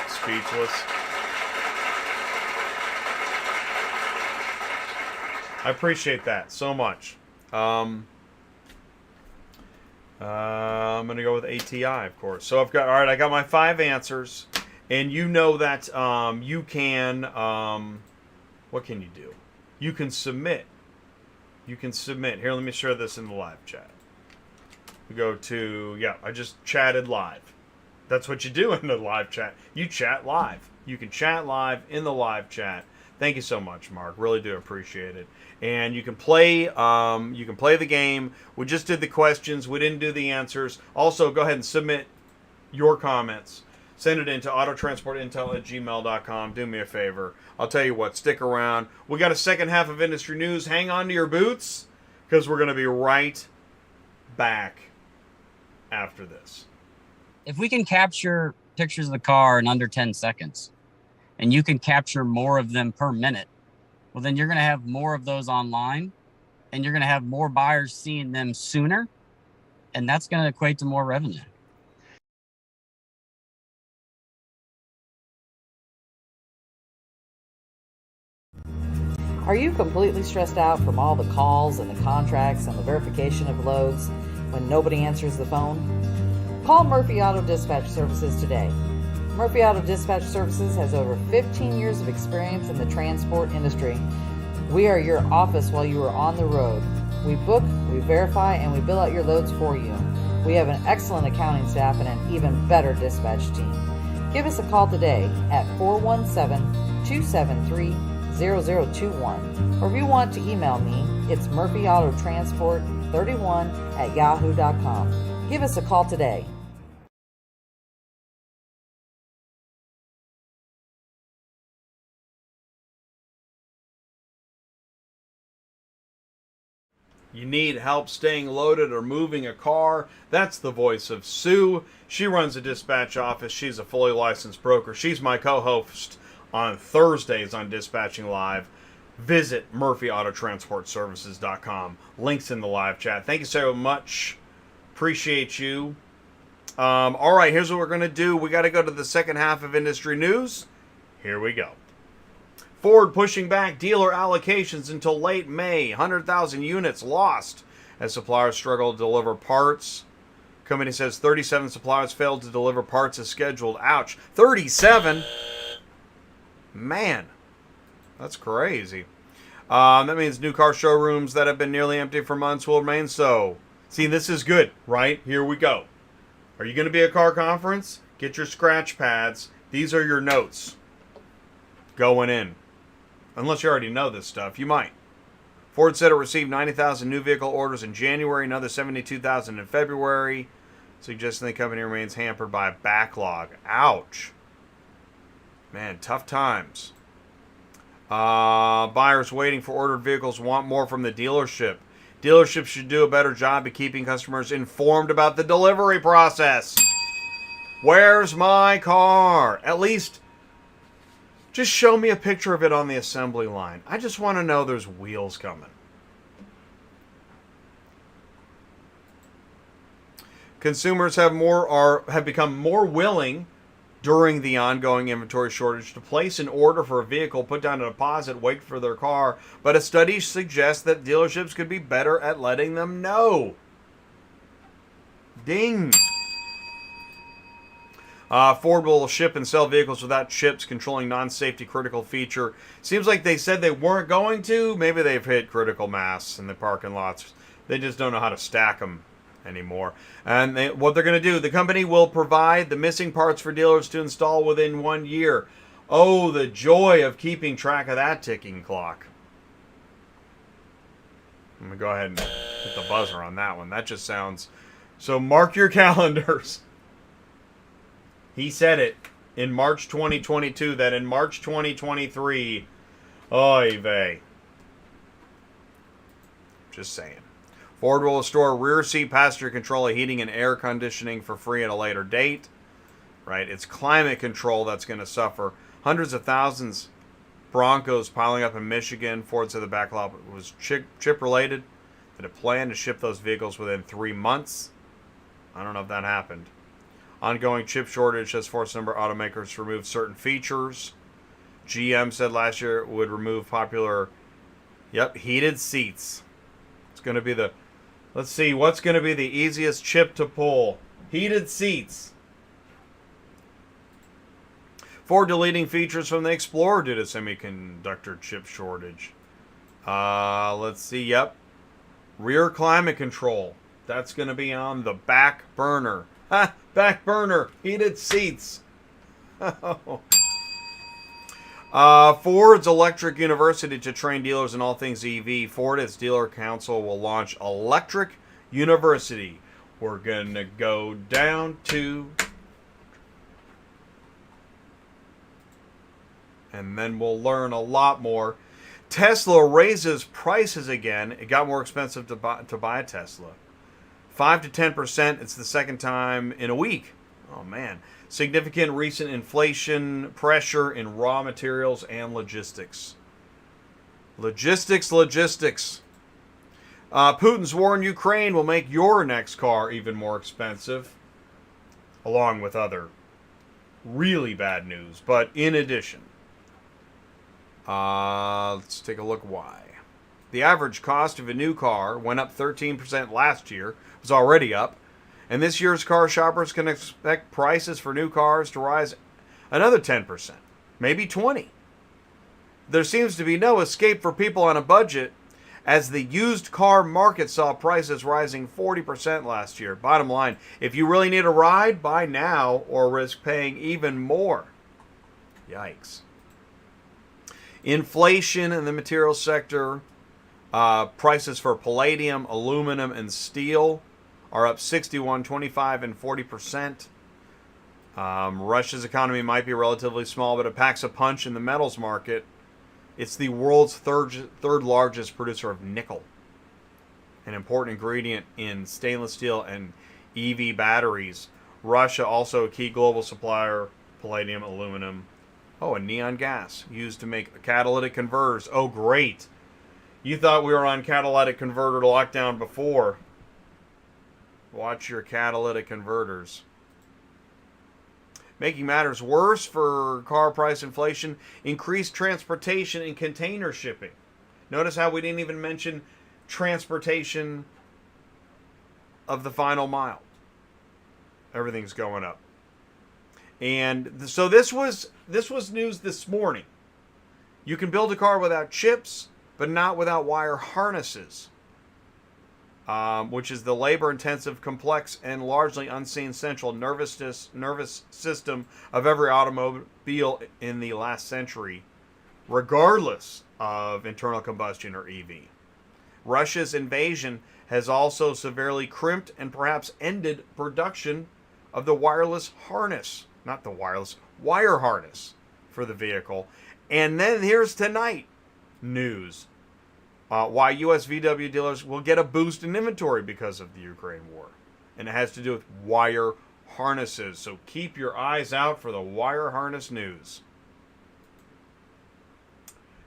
Speechless. I appreciate that so much. I'm gonna go with ATI, of course. So I got my 5 answers, and you know that you can. What can you do? You can submit. Here, let me share this in the live chat. We go to I just chatted live. That's what you do in the live chat. You chat live. You can chat live in the live chat. Thank you so much, Mark. Really do appreciate it. And you can play. You can play the game. We just did the questions. We didn't do the answers. Also, go ahead and submit your comments. Send it into autotransportintel@gmail.com. Do me a favor. I'll tell you what. Stick around. We got a second half of industry news. Hang on to your boots, because we're going to be right back after this. If we can capture pictures of the car in under 10 seconds, and you can capture more of them per minute, well, then you're going to have more of those online, and you're going to have more buyers seeing them sooner, and that's going to equate to more revenue. Are you completely stressed out from all the calls and the contracts and the verification of loads when nobody answers the phone? Call Murphy Auto Dispatch Services today. Murphy Auto Dispatch Services has over 15 years of experience in the transport industry. We are your office while you are on the road. We book, we verify, and we bill out your loads for you. We have an excellent accounting staff and an even better dispatch team. Give us a call today at 417-273-0021. Or if you want to email me, it's murphyautotransport31@yahoo.com. Give us a call today. You need help staying loaded or moving a car? That's the voice of Sue. She runs a dispatch office. She's a fully licensed broker. She's my co-host on Thursdays on Dispatching Live. Visit murphyautotransportservices.com. Links in the live chat. Thank you so much. Appreciate you. All right, here's what we're going to do. We got to go to the second half of industry news. Here we go. Ford pushing back dealer allocations until late May. 100,000 units lost as suppliers struggle to deliver parts. Company says 37 suppliers failed to deliver parts as scheduled. Ouch. 37? Man, that's crazy. That means new car showrooms that have been nearly empty for months will remain so. See, this is good, right? Here we go. Are you going to be at Car Conference? Get your scratch pads. These are your notes going in. Unless you already know this stuff, you might. Ford said it received 90,000 new vehicle orders in January, another 72,000 in February, suggesting the company remains hampered by a backlog. Ouch. Man, tough times. Buyers waiting for ordered vehicles want more from the dealership. Dealerships should do a better job of keeping customers informed about the delivery process. Where's my car? At least just show me a picture of it on the assembly line. I just want to know there's wheels coming. Consumers have become more willing during the ongoing inventory shortage to place an order for a vehicle, put down a deposit, wait for their car, but a study suggests that dealerships could be better at letting them know. Ding. Ford will ship and sell vehicles without chips controlling non-safety critical feature. Seems like they said they weren't going to. Maybe they've hit critical mass in the parking lots. They just don't know how to stack them anymore. And what they're going to do, the company will provide the missing parts for dealers to install within 1 year. Oh, the joy of keeping track of that ticking clock. I'm going to go ahead and hit the buzzer on that one. That just sounds... So mark your calendars. He said it in March 2022 that in March 2023, oy vey. Just saying. Ford will restore rear seat passenger control, heating, and air conditioning for free at a later date. Right? It's climate control that's going to suffer. Hundreds of thousands Broncos piling up in Michigan. Ford said the backlog was chip related. That it planned to ship those vehicles within 3 months. I don't know if that happened. Ongoing chip shortage has forced a number of automakers to remove certain features. GM said last year it would remove popular, heated seats. It's going to be the... Let's see, what's going to be the easiest chip to pull? Heated seats. Ford deleting features from the Explorer due to semiconductor chip shortage. Let's see, rear climate control. That's going to be on the back burner. Back burner. Heated seats. Ford's Electric University to train dealers in all things EV. Ford, its dealer council, will launch Electric University. We're going to go down to... And then we'll learn a lot more. Tesla raises prices again. It got more expensive to buy a Tesla. 5 to 10%. It's the second time in a week. Oh, man. Significant recent inflation pressure in raw materials and logistics. Logistics. Putin's war in Ukraine will make your next car even more expensive. Along with other really bad news. But in addition, let's take a look why. The average cost of a new car went up 13% last year. It was already up. And this year's car shoppers can expect prices for new cars to rise another 10%, maybe 20%. There seems to be no escape for people on a budget, as the used car market saw prices rising 40% last year. Bottom line, if you really need a ride, buy now or risk paying even more. Yikes. Inflation in the materials sector, prices for palladium, aluminum, and steel are up 61%, 25%, and 40%. Russia's economy might be relatively small, but it packs a punch in the metals market. It's the world's third largest producer of nickel, an important ingredient in stainless steel and EV batteries. Russia also a key global supplier, palladium, aluminum, and neon gas used to make catalytic converters. Oh, great. You thought we were on catalytic converter lockdown before. Watch your catalytic converters. Making matters worse for car price inflation, increased transportation and container shipping. Notice how we didn't even mention transportation of the final mile. Everything's going up. And so this was news this morning. You can build a car without chips, but not without wire harnesses. Which is the labor-intensive, complex, and largely unseen central nervous system of every automobile in the last century, regardless of internal combustion or EV. Russia's invasion has also severely crimped and perhaps ended production of the wire harness for the vehicle. And then here's tonight news. Why U.S. VW dealers will get a boost in inventory because of the Ukraine war. And it has to do with wire harnesses. So keep your eyes out for the wire harness news.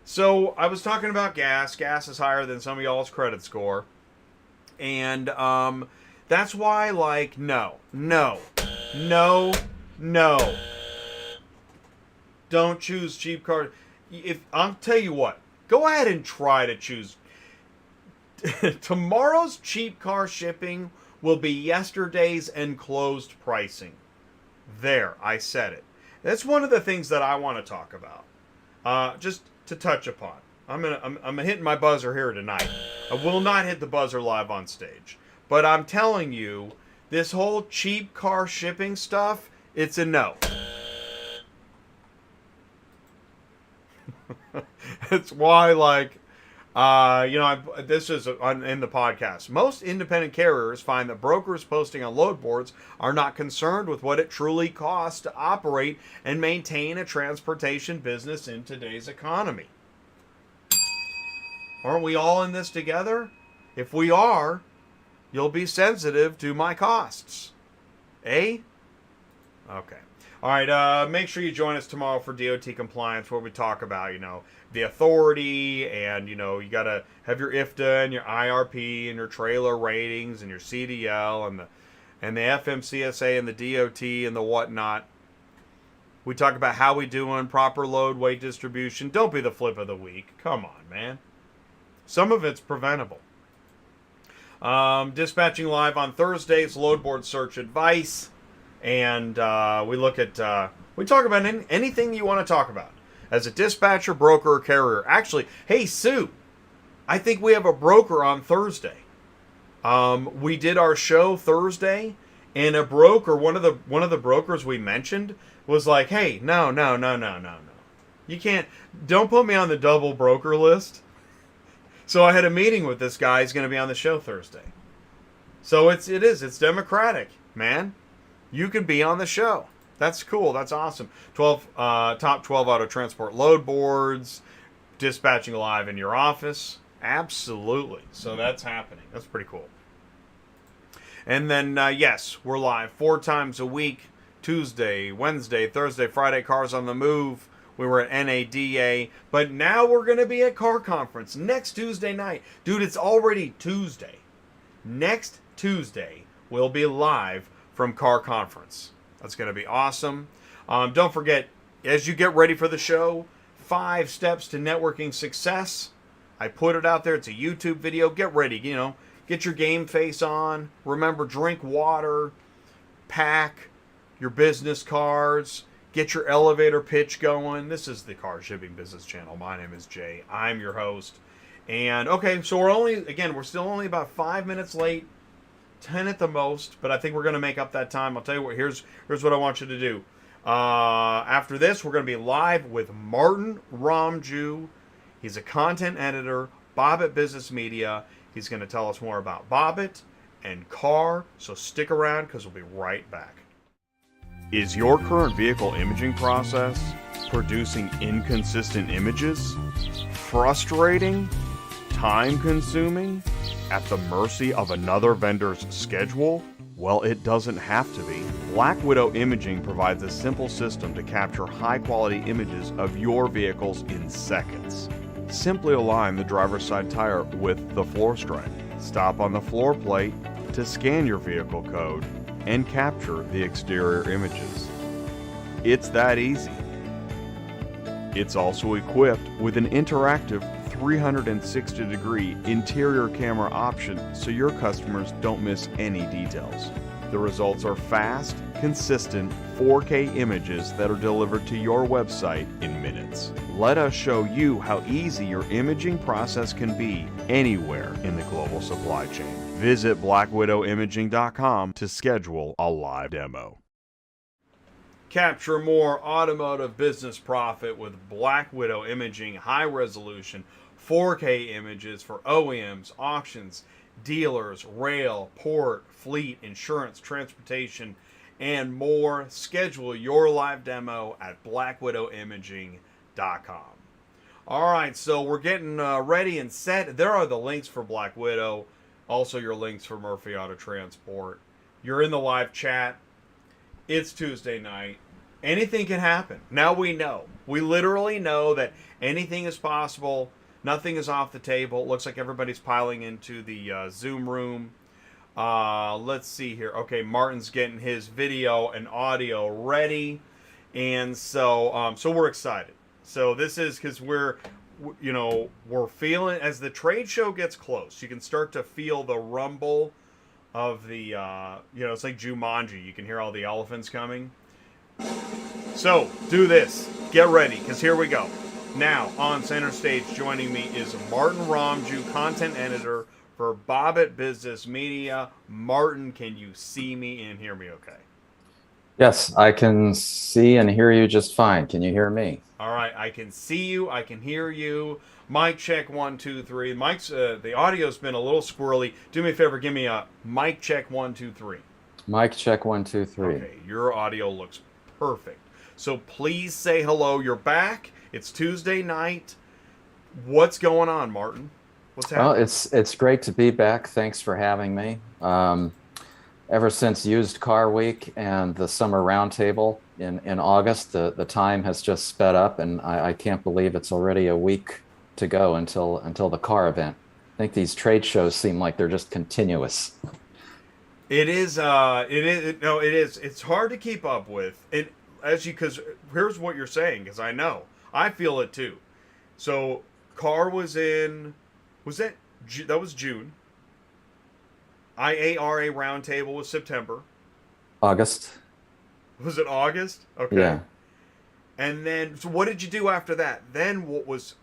So I was talking about gas. Gas is higher than some of y'all's credit score. And that's why, like, no. Don't choose cheap cars. I'll tell you what. Go ahead and try to choose. Tomorrow's cheap car shipping will be yesterday's enclosed pricing. There, I said it. That's one of the things that I want to talk about. Just to touch upon. I'm hitting my buzzer here tonight. I will not hit the buzzer live on stage. But I'm telling you, this whole cheap car shipping stuff, it's a no. It's why, like, this is in the podcast. Most independent carriers find that brokers posting on load boards are not concerned with what it truly costs to operate and maintain a transportation business in today's economy. Aren't we all in this together? If we are, you'll be sensitive to my costs. Eh? Okay. All right, make sure you join us tomorrow for DOT compliance, where we talk about, the authority, and, you got to have your IFTA and your IRP and your trailer ratings and your CDL and the FMCSA and the DOT and the whatnot. We talk about how we doing, proper load weight distribution. Don't be the flip of the week. Come on, man. Some of it's preventable. Dispatching live on Thursdays, load board search advice. And we talk about anything you want to talk about as a dispatcher, broker, or carrier. Actually, hey, Sue, I think we have a broker on Thursday. We did our show Thursday, and a broker, one of the brokers we mentioned, was like, hey, no. You can't, don't put me on the double broker list. So I had a meeting with this guy. He's going to be on the show Thursday. So it's democratic, man. You can be on the show. That's cool. That's awesome. Top 12 auto transport load boards, dispatching live in your office. Absolutely. So that's happening. That's pretty cool. And then, yes, we're live 4 times a week. Tuesday, Wednesday, Thursday, Friday, Cars on the Move. We were at NADA. But now we're going to be at Car Conference next Tuesday night. Dude, it's already Tuesday. Next Tuesday, we'll be live from Car Conference. That's going to be awesome. Don't forget, as you get ready for the show, 5 steps to networking success. I put it out there. It's a YouTube video. Get ready. Get your game face on. Remember, drink water. Pack your business cards. Get your elevator pitch going. This is the Car Shipping Business Channel. My name is Jay. I'm your host. And, okay, so we're still only about 5 minutes late. 10 at the most, but I think we're going to make up that time. I'll tell you what, here's what I want you to do. After this, we're going to be live with Martin Romjue. He's a content editor, Bobit Business Media. He's going to tell us more about Bobit and car, so stick around because we'll be right back. Is your current vehicle imaging process producing inconsistent images? Frustrating? Time-consuming? At the mercy of another vendor's schedule? Well, it doesn't have to be. Black Widow Imaging provides a simple system to capture high-quality images of your vehicles in seconds. Simply align the driver's side tire with the floor stripe. Stop on the floor plate to scan your vehicle code and capture the exterior images. It's that easy. It's also equipped with an interactive 360-degree interior camera option so your customers don't miss any details. The results are fast, consistent 4K images that are delivered to your website in minutes. Let us show you how easy your imaging process can be anywhere in the global supply chain. Visit blackwidowimaging.com to schedule a live demo. Capture more automotive business profit with Black Widow Imaging high-resolution 4K images for OEMs, auctions, dealers, rail, port, fleet, insurance, transportation, and more. Schedule your live demo at blackwidowimaging.com. All right, so we're getting ready and set. There are the links for Black Widow, also your links for Murphy Auto Transport. You're in the live chat. It's Tuesday night. Anything can happen. Now we know. We literally know that anything is possible. Nothing is off the table. It looks like everybody's piling into the Zoom room. Let's see here. Okay, Martin's getting his video and audio ready. And so we're excited. So this is because we're feeling, as the trade show gets close, you can start to feel the rumble of the, it's like Jumanji. You can hear all the elephants coming. So do this. Get ready, because here we go. Now, on center stage, joining me is Martin Romjue, content editor for Bobit Business Media. Martin, can you see me and hear me okay? Yes, I can see and hear you just fine. Can you hear me? All right, I can see you. I can hear you. Mic check 1, 2, 3. Mike's the audio's been a little squirrely. Do me a favor, give me a mic check 1, 2, 3. Mic check 1, 2, 3. Okay, your audio looks perfect. So please say hello. You're back. It's Tuesday night. What's going on, Martin? What's happening? Well, it's great to be back. Thanks for having me. Ever since Used Car Week and the Summer Roundtable in August, the time has just sped up, and I can't believe it's already a week to go until the car event. I think these trade shows seem like they're just continuous. It is. It is. It's hard to keep up with. Because here's what you're saying, because I know. I feel it too. So, car was in, that was June. IARA Roundtable was September. August. Was it August? Okay. Yeah. And then, so what did you do after that? Then what was,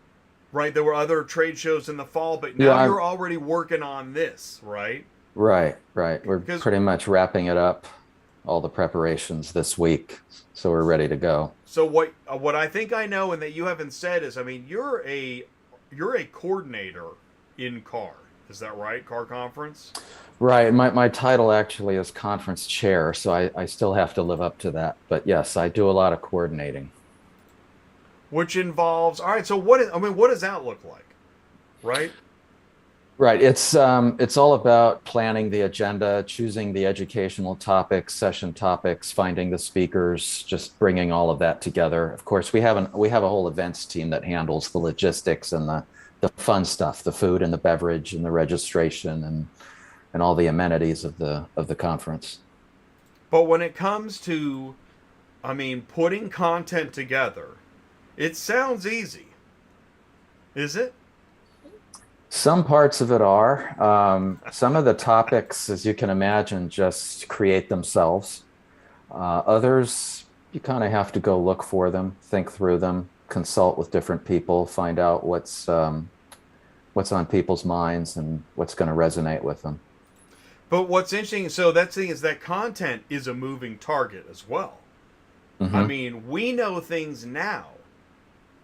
right, there were other trade shows in the fall, but now you're already working on this, right? Right. We're pretty much wrapping it up, all the preparations this week, so we're ready to go. So what I think I know and that you haven't said is, I mean, you're a coordinator in CAR. Is that right? CAR conference? Right. My title actually is conference chair, so I still have to live up to that. But yes, I do a lot of coordinating. Which involves, all right, so what does that look like? Right? Right. It's all about planning the agenda, choosing the educational topics, session topics, finding the speakers, just bringing all of that together. Of course, we have a whole events team that handles the logistics and the fun stuff, the food and the beverage and the registration and all the amenities of the conference. But when it comes to, putting content together, it sounds easy. Is it? Some parts of it are. Some of the topics, as you can imagine, just create themselves. Others, you kind of have to go look for them, think through them, consult with different people, find out what's on people's minds and what's going to resonate with them. But what's interesting, so that's the thing, is that content is a moving target as well. Mm-hmm. We know things now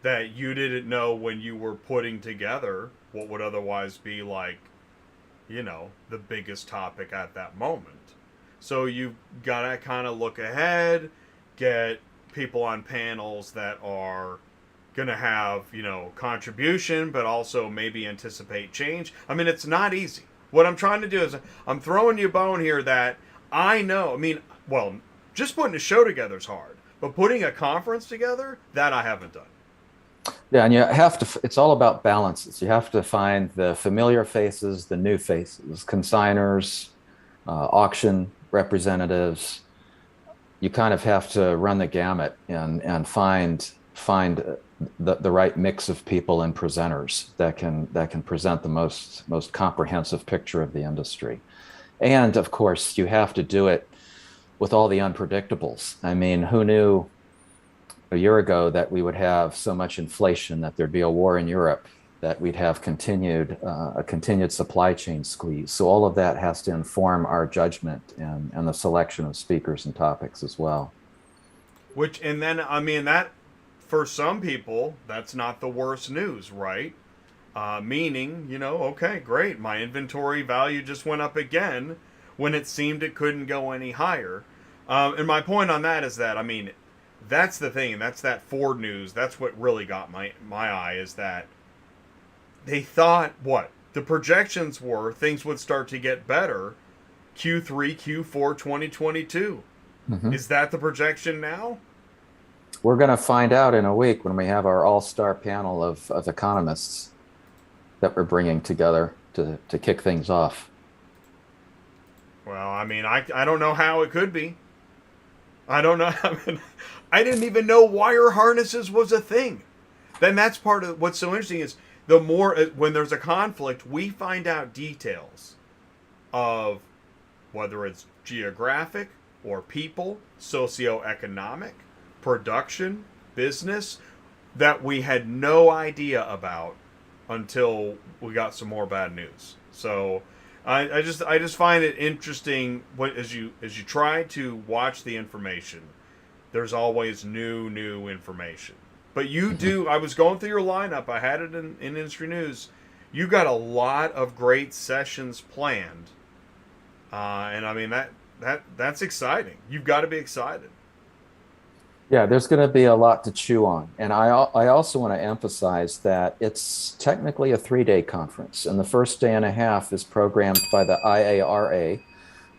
that you didn't know when you were putting together what would otherwise be like, the biggest topic at that moment. So you've got to kind of look ahead, get people on panels that are going to have, contribution, but also maybe anticipate change. It's not easy. What I'm trying to do is I'm throwing you a bone here that I know, just putting a show together is hard, but putting a conference together, that I haven't done. Yeah, and you have to, it's all about balances. You have to find the familiar faces, the new faces, consigners, auction representatives. You kind of have to run the gamut and find the right mix of people and presenters that can present the most comprehensive picture of the industry. And of course, you have to do it with all the unpredictables. Who knew a year ago that we would have so much inflation, that there'd be a war in Europe, that we'd have a continued supply chain squeeze. So all of that has to inform our judgment and the selection of speakers and topics as well. That for some people, that's not the worst news, right? Meaning, okay, great, my inventory value just went up again when it seemed it couldn't go any higher. And my point on that is that, I mean, that's the thing, and that's that Ford news. That's what really got my eye, is that they thought what the projections were, things would start to get better Q3, Q4 2022. Is that the projection now? We're going to find out in a week when we have our all-star panel of economists that we're bringing together to kick things off. Well, I mean, I don't know how it could be. I don't know. I mean, I didn't even know wire harnesses was a thing. Then that's part of what's so interesting is the more, when there's a conflict, we find out details of whether it's geographic or people, socioeconomic, production, business, that we had no idea about until we got some more bad news. So I just find it interesting as you try to watch the information, there's always new information. But you do, I was going through your lineup, I had it in Industry News. You got a lot of great sessions planned. And I mean that's exciting. You've got to be excited. Yeah, there's going to be a lot to chew on. And I also want to emphasize that it's technically a 3-day conference. And the first day and a half is programmed by the IARA,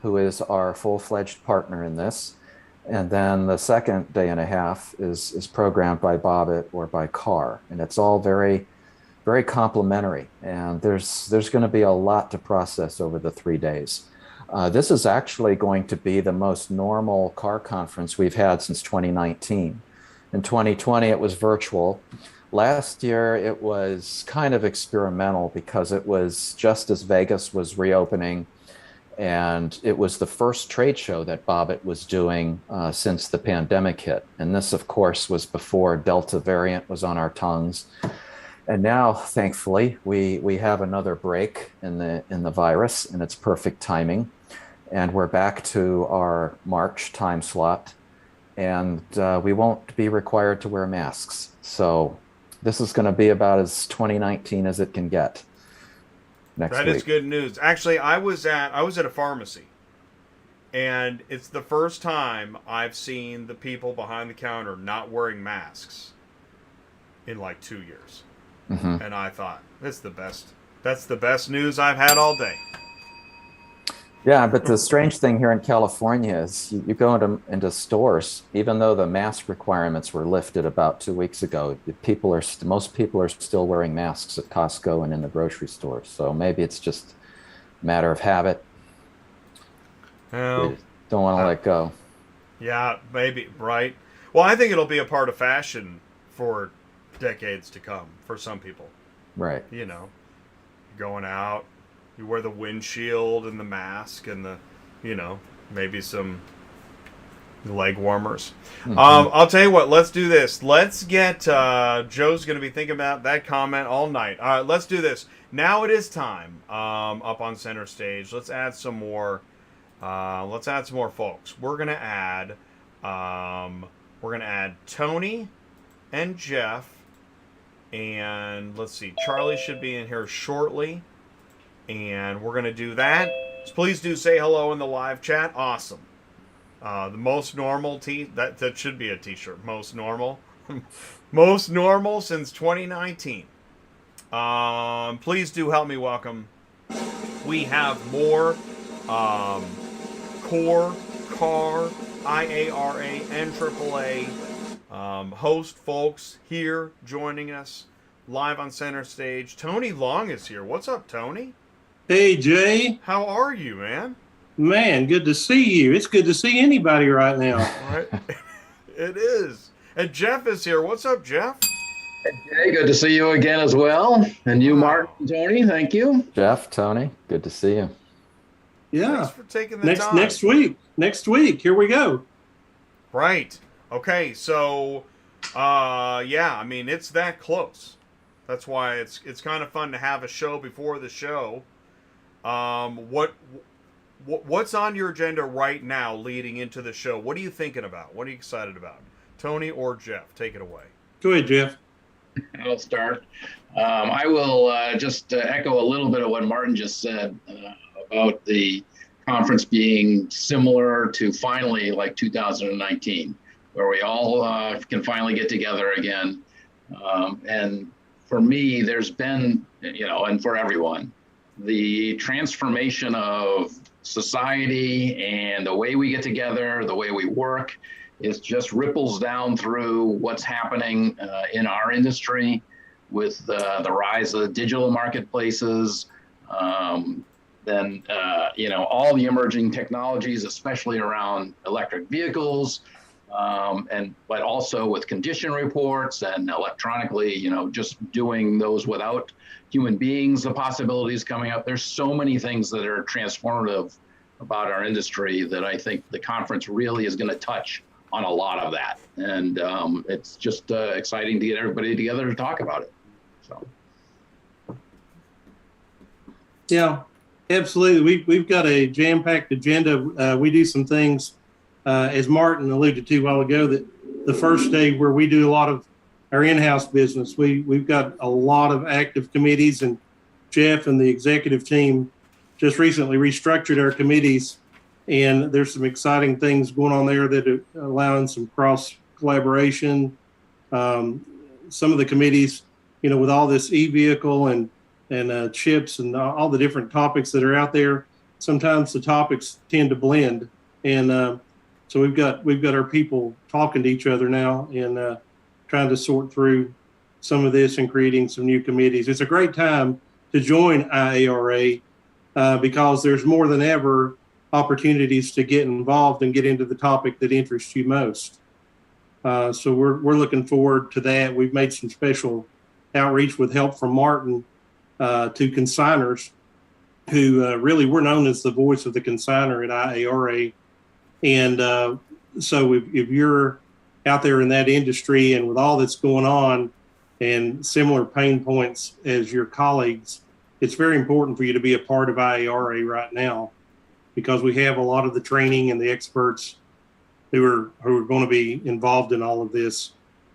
who is our full-fledged partner in this. And then the second day and a half is programmed by Bobit or by CAR. And it's all very, very complementary. And there's going to be a lot to process over the 3 days. This is actually going to be the most normal car conference we've had since 2019. In 2020, it was virtual. Last year, it was kind of experimental because it was just as Vegas was reopening, and it was the first trade show that Bobit was doing since the pandemic hit. And this, of course, was before Delta variant was on our tongues. And now, thankfully, we have another break in the virus, and it's perfect timing. And we're back to our March time slot, and we won't be required to wear masks. So this is going to be about as 2019 as it can get next week. That is good news. Actually, I was at a pharmacy, and it's the first time I've seen the people behind the counter not wearing masks in like 2 years. And I thought, that's the best news I've had all day. Yeah, but the strange thing here in California is you go into stores, even though the mask requirements were lifted about 2 weeks ago, most people are still wearing masks at Costco and in the grocery stores. So maybe it's just a matter of habit. Well, don't want to let go. Yeah, maybe, right? Well, I think it'll be a part of fashion for decades to come for some people. Right. You know, going out, you wear the windshield and the mask and the, maybe some leg warmers. I'll tell you what, let's do this. Let's get, Joe's going to be thinking about that comment all night. All right, let's do this. Now it is time, up on center stage. Let's add some more, folks. We're going to add Tony and Jeff, and let's see, Charlie should be in here shortly. And we're going to do that. So please do say hello in the live chat. Awesome. The most normal that should be a t-shirt. Most normal. Most normal since 2019. Please do help me welcome. We have more core, car, IARA, and AAA host folks here joining us live on center stage. Tony Long is here. What's up, Tony? Hey, Jay. How are you, man? Man, good to see you. It's good to see anybody right now. Right? It is. And Jeff is here. What's up, Jeff? Hey, good to see you again as well. And you, Martin, Tony, thank you. Jeff, Tony, good to see you. Yeah. Thanks for taking the time. Next week. Here we go. Right. Okay, so, yeah, I mean, it's that close. That's why it's kind of fun to have a show before the show. What's on your agenda right now leading into the show? What are you thinking about? What are you excited about? Tony or Jeff? Take it away. Go ahead, Jeff. I'll start. I will just echo a little bit of what Martin just said about the conference being similar to finally like 2019, where we all can finally get together again. And for me, there's been, and for everyone, the transformation of society and the way we get together, the way we work, is just ripples down through what's happening in our industry with the rise of digital marketplaces. Then, all the emerging technologies, especially around electric vehicles, but also with condition reports and electronically, just doing those without human beings, the possibilities coming up. There's so many things that are transformative about our industry that I think the conference really is going to touch on a lot of that. And it's just exciting to get everybody together to talk about it. So. Yeah, absolutely. We've got a jam-packed agenda. We do some things, as Martin alluded to a while ago, that the first day where we do a lot of our in-house business, we've got a lot of active committees, and Jeff and the executive team just recently restructured our committees, and there's some exciting things going on there that are allowing some cross collaboration. Some of the committees, with all this e-vehicle and chips and all the different topics that are out there, sometimes the topics tend to blend, and so we've got our people talking to each other now and trying to sort through some of this and creating some new committees. It's a great time to join IARA because there's more than ever opportunities to get involved and get into the topic that interests you most. So we're looking forward to that. We've made some special outreach with help from Martin to consigners who really we're known as the voice of the consigner at IARA. And so if you're out there in that industry and with all that's going on and similar pain points as your colleagues, it's very important for you to be a part of IARA right now, because we have a lot of the training and the experts who are going to be involved in all of this,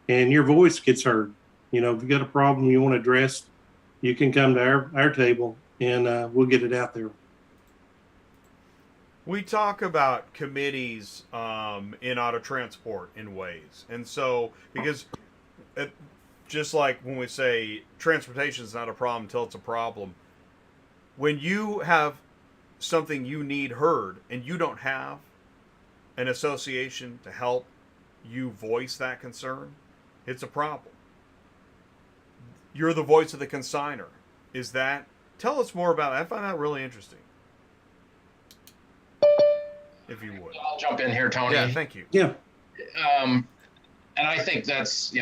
and your voice gets heard. If you got a problem you want addressed, you can come to our table and we'll get it out there. We talk about committees in auto transport in ways. And so, because just like when we say transportation is not a problem until it's a problem, when you have something you need heard and you don't have an association to help you voice that concern, it's a problem. You're the voice of the consigner. Tell us more about that. I find that really interesting. If you would. I'll jump in here, Tony. Yeah, thank you. Yeah. And I think that's,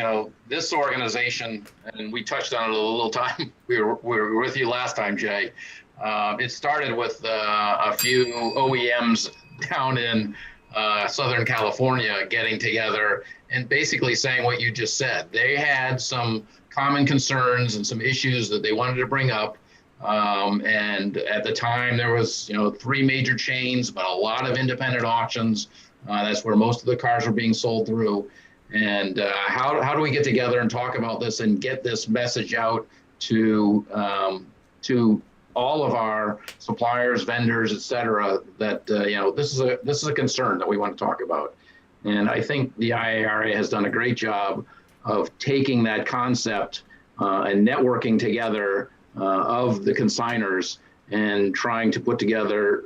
this organization, and we touched on it a little time. We were with you last time, Jay. It started with a few OEMs down in Southern California getting together and basically saying what you just said. They had some common concerns and some issues that they wanted to bring up. And at the time there was, 3 major chains, but a lot of independent auctions. That's where most of the cars were being sold through. And how do we get together and talk about this and get this message out to all of our suppliers, vendors, et cetera, that, this is a concern that we want to talk about. And I think the IARA has done a great job of taking that concept and networking together of the consigners and trying to put together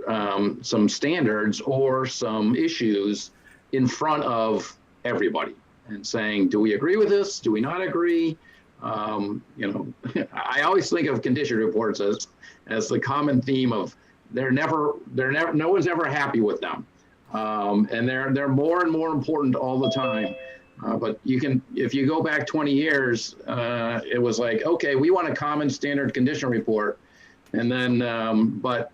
some standards or some issues in front of everybody and saying, do we agree with this? Do we not agree? I always think of condition reports as the common theme of no one's ever happy with them. And they're more and more important all the time. But if you go back 20 years, it was like, okay, we want a common standard condition report. And then, but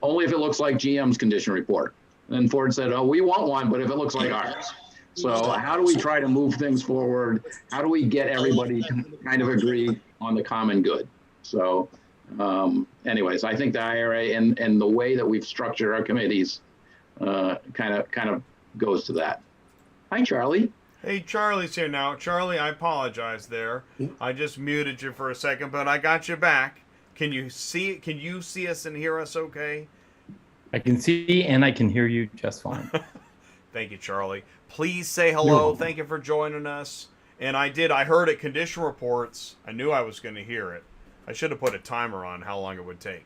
only if it looks like GM's condition report. And Ford said, oh, we want one, but if it looks like ours. So how do we try to move things forward? How do we get everybody to kind of agree on the common good? So anyways, I think the IRA and the way that we've structured our committees kind of goes to that. Hi, Charlie. Hey, Charlie's here now. Charlie, I apologize there. I just muted you for a second, but I got you back. Can you see us and hear us okay? I can see and I can hear you just fine. Thank you, Charlie. Please say hello. Thank you for joining us. And I heard it condition reports. I knew I was going to hear it. I should have put a timer on how long it would take.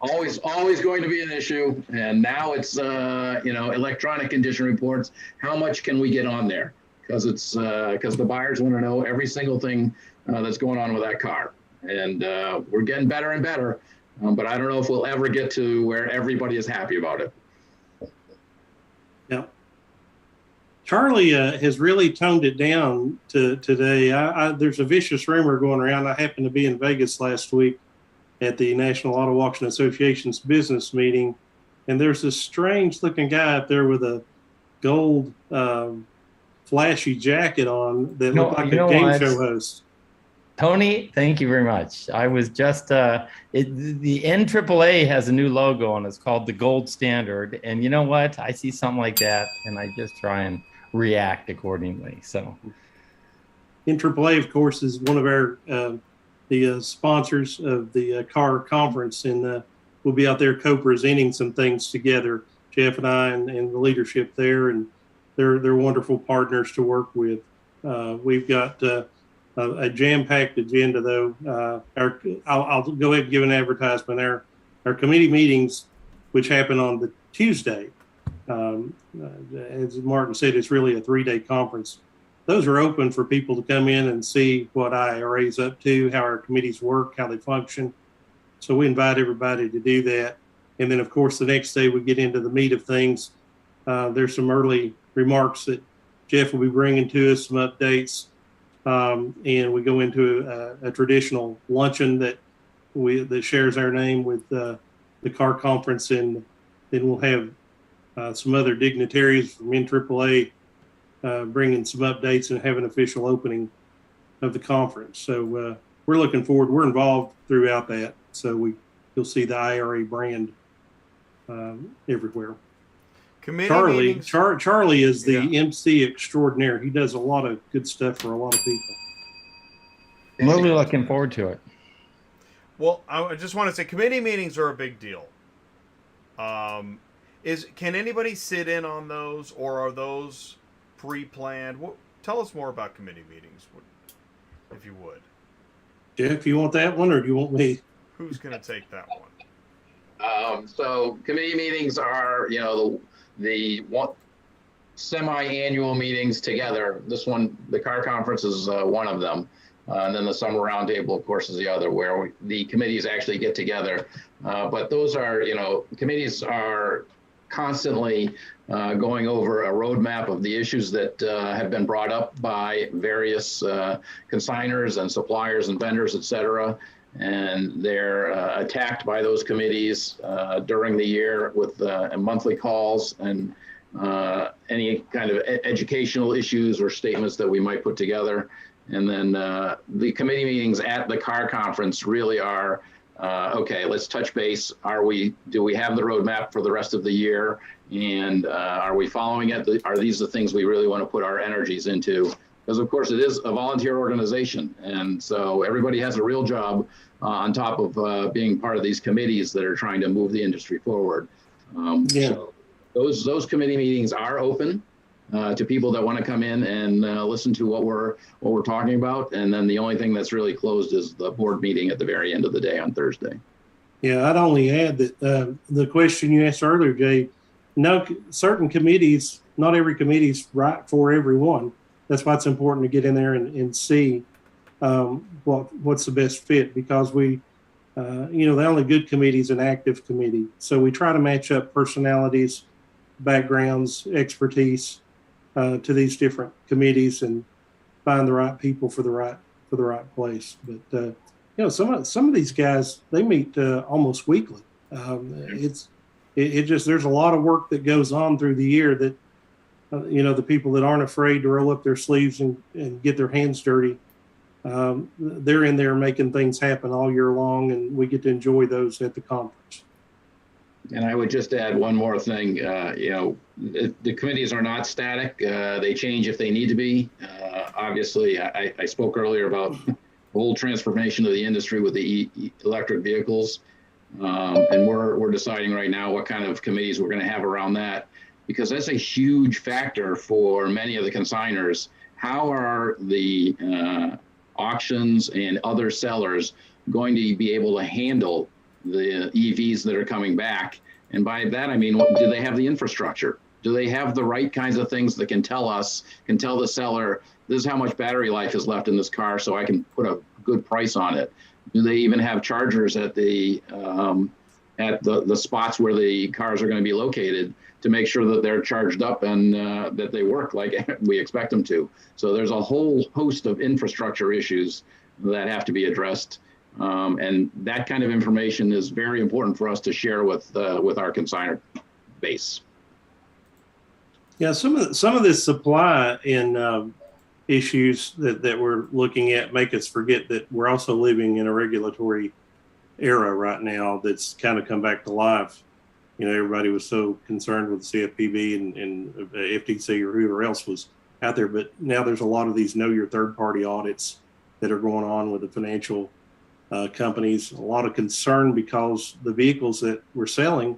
Always going to be an issue. And now it's, electronic condition reports. How much can we get on there? Because the buyers want to know every single thing that's going on with that car. And we're getting better and better. But I don't know if we'll ever get to where everybody is happy about it. Yeah. Charlie has really toned it down today. There's a vicious rumor going around. I happened to be in Vegas last week at the National Auto Auction Association's business meeting, and there's this strange looking guy up there with a gold flashy jacket on that looked like a game show host. Tony, thank you very much. I was just, the NAAA has a new logo and it's called the Gold Standard. And you know what? I see something like that and I just try and react accordingly. So NAAA, of course, is one of our the sponsors of the car conference, and we'll be out there co-presenting some things together, Jeff and I and the leadership there, and they're wonderful partners to work with. We've got a jam-packed agenda, though. I'll go ahead and give an advertisement. Our committee meetings, which happen on the Tuesday, as Martin said, it's really a 3-day conference. Those are open for people to come in and see what IARA is up to, how our committees work, how they function. So we invite everybody to do that. And then, of course, the next day we get into the meat of things. There's some early remarks that Jeff will be bringing to us, some updates. And we go into a traditional luncheon that shares our name with the car conference, and then we'll have some other dignitaries from NAAA bringing some updates and have an official opening of the conference. So we're looking forward. We're involved throughout that, so you'll see the IRA brand everywhere. Charlie is the MC extraordinaire. He does a lot of good stuff for a lot of people. I'm really looking forward to it. Well, I just want to say committee meetings are a big deal. Can anybody sit in on those, or are those pre-planned? Tell us more about committee meetings, if you would. Jeff, you want that one, or do you want me? Who's going to take that one? So committee meetings are, the one semi-annual meetings together. This one, the car conference, is one of them. And then the summer roundtable, of course, is the other, where the committees actually get together. But those are, committees are constantly going over a roadmap of the issues that have been brought up by various consigners and suppliers and vendors, et cetera. And they're attacked by those committees during the year with monthly calls and any kind of educational issues or statements that we might put together. And then the committee meetings at the car conference really are, okay, let's touch base. Do we have the roadmap for the rest of the year? And are we following it? Are these the things we really want to put our energies into? Because of course it is a volunteer organization. And so everybody has a real job on top of being part of these committees that are trying to move the industry forward. So those committee meetings are open to people that want to come in and listen to what we're talking about. And then the only thing that's really closed is the board meeting at the very end of the day on Thursday. Yeah, I'd only add that the question you asked earlier, Jay, no, certain committees, not every committee's right for everyone. That's why it's important to get in there and see what's the best fit, because the only good committee is an active committee. So we try to match up personalities, backgrounds, expertise to these different committees and find the right people for the right place. But some of these guys, they meet almost weekly. There's a lot of work that goes on through the year that the people that aren't afraid to roll up their sleeves and get their hands dirty, they're in there making things happen all year long, and we get to enjoy those at the conference. And I would just add one more thing. The committees are not static. They change if they need to be. Obviously, I spoke earlier about the whole transformation of the industry with the electric vehicles. And we're deciding right now what kind of committees we're going to have around that, because that's a huge factor for many of the consigners. How are the auctions and other sellers going to be able to handle the EVs that are coming back? And by that, I mean, do they have the infrastructure? Do they have the right kinds of things that can tell the seller, this is how much battery life is left in this car, so I can put a good price on it? Do they even have chargers at the spots where the cars are going to be located to make sure that they're charged up and that they work like we expect them to? So there's a whole host of infrastructure issues that have to be addressed. And that kind of information is very important for us to share with our consignor base. Yeah, some of this supply and issues that we're looking at make us forget that we're also living in a regulatory era right now that's kind of come back to life. You know, everybody was so concerned with CFPB and FTC or whoever else was out there, but now there's a lot of these know your third party audits that are going on with the financial companies. A lot of concern because the vehicles that we're selling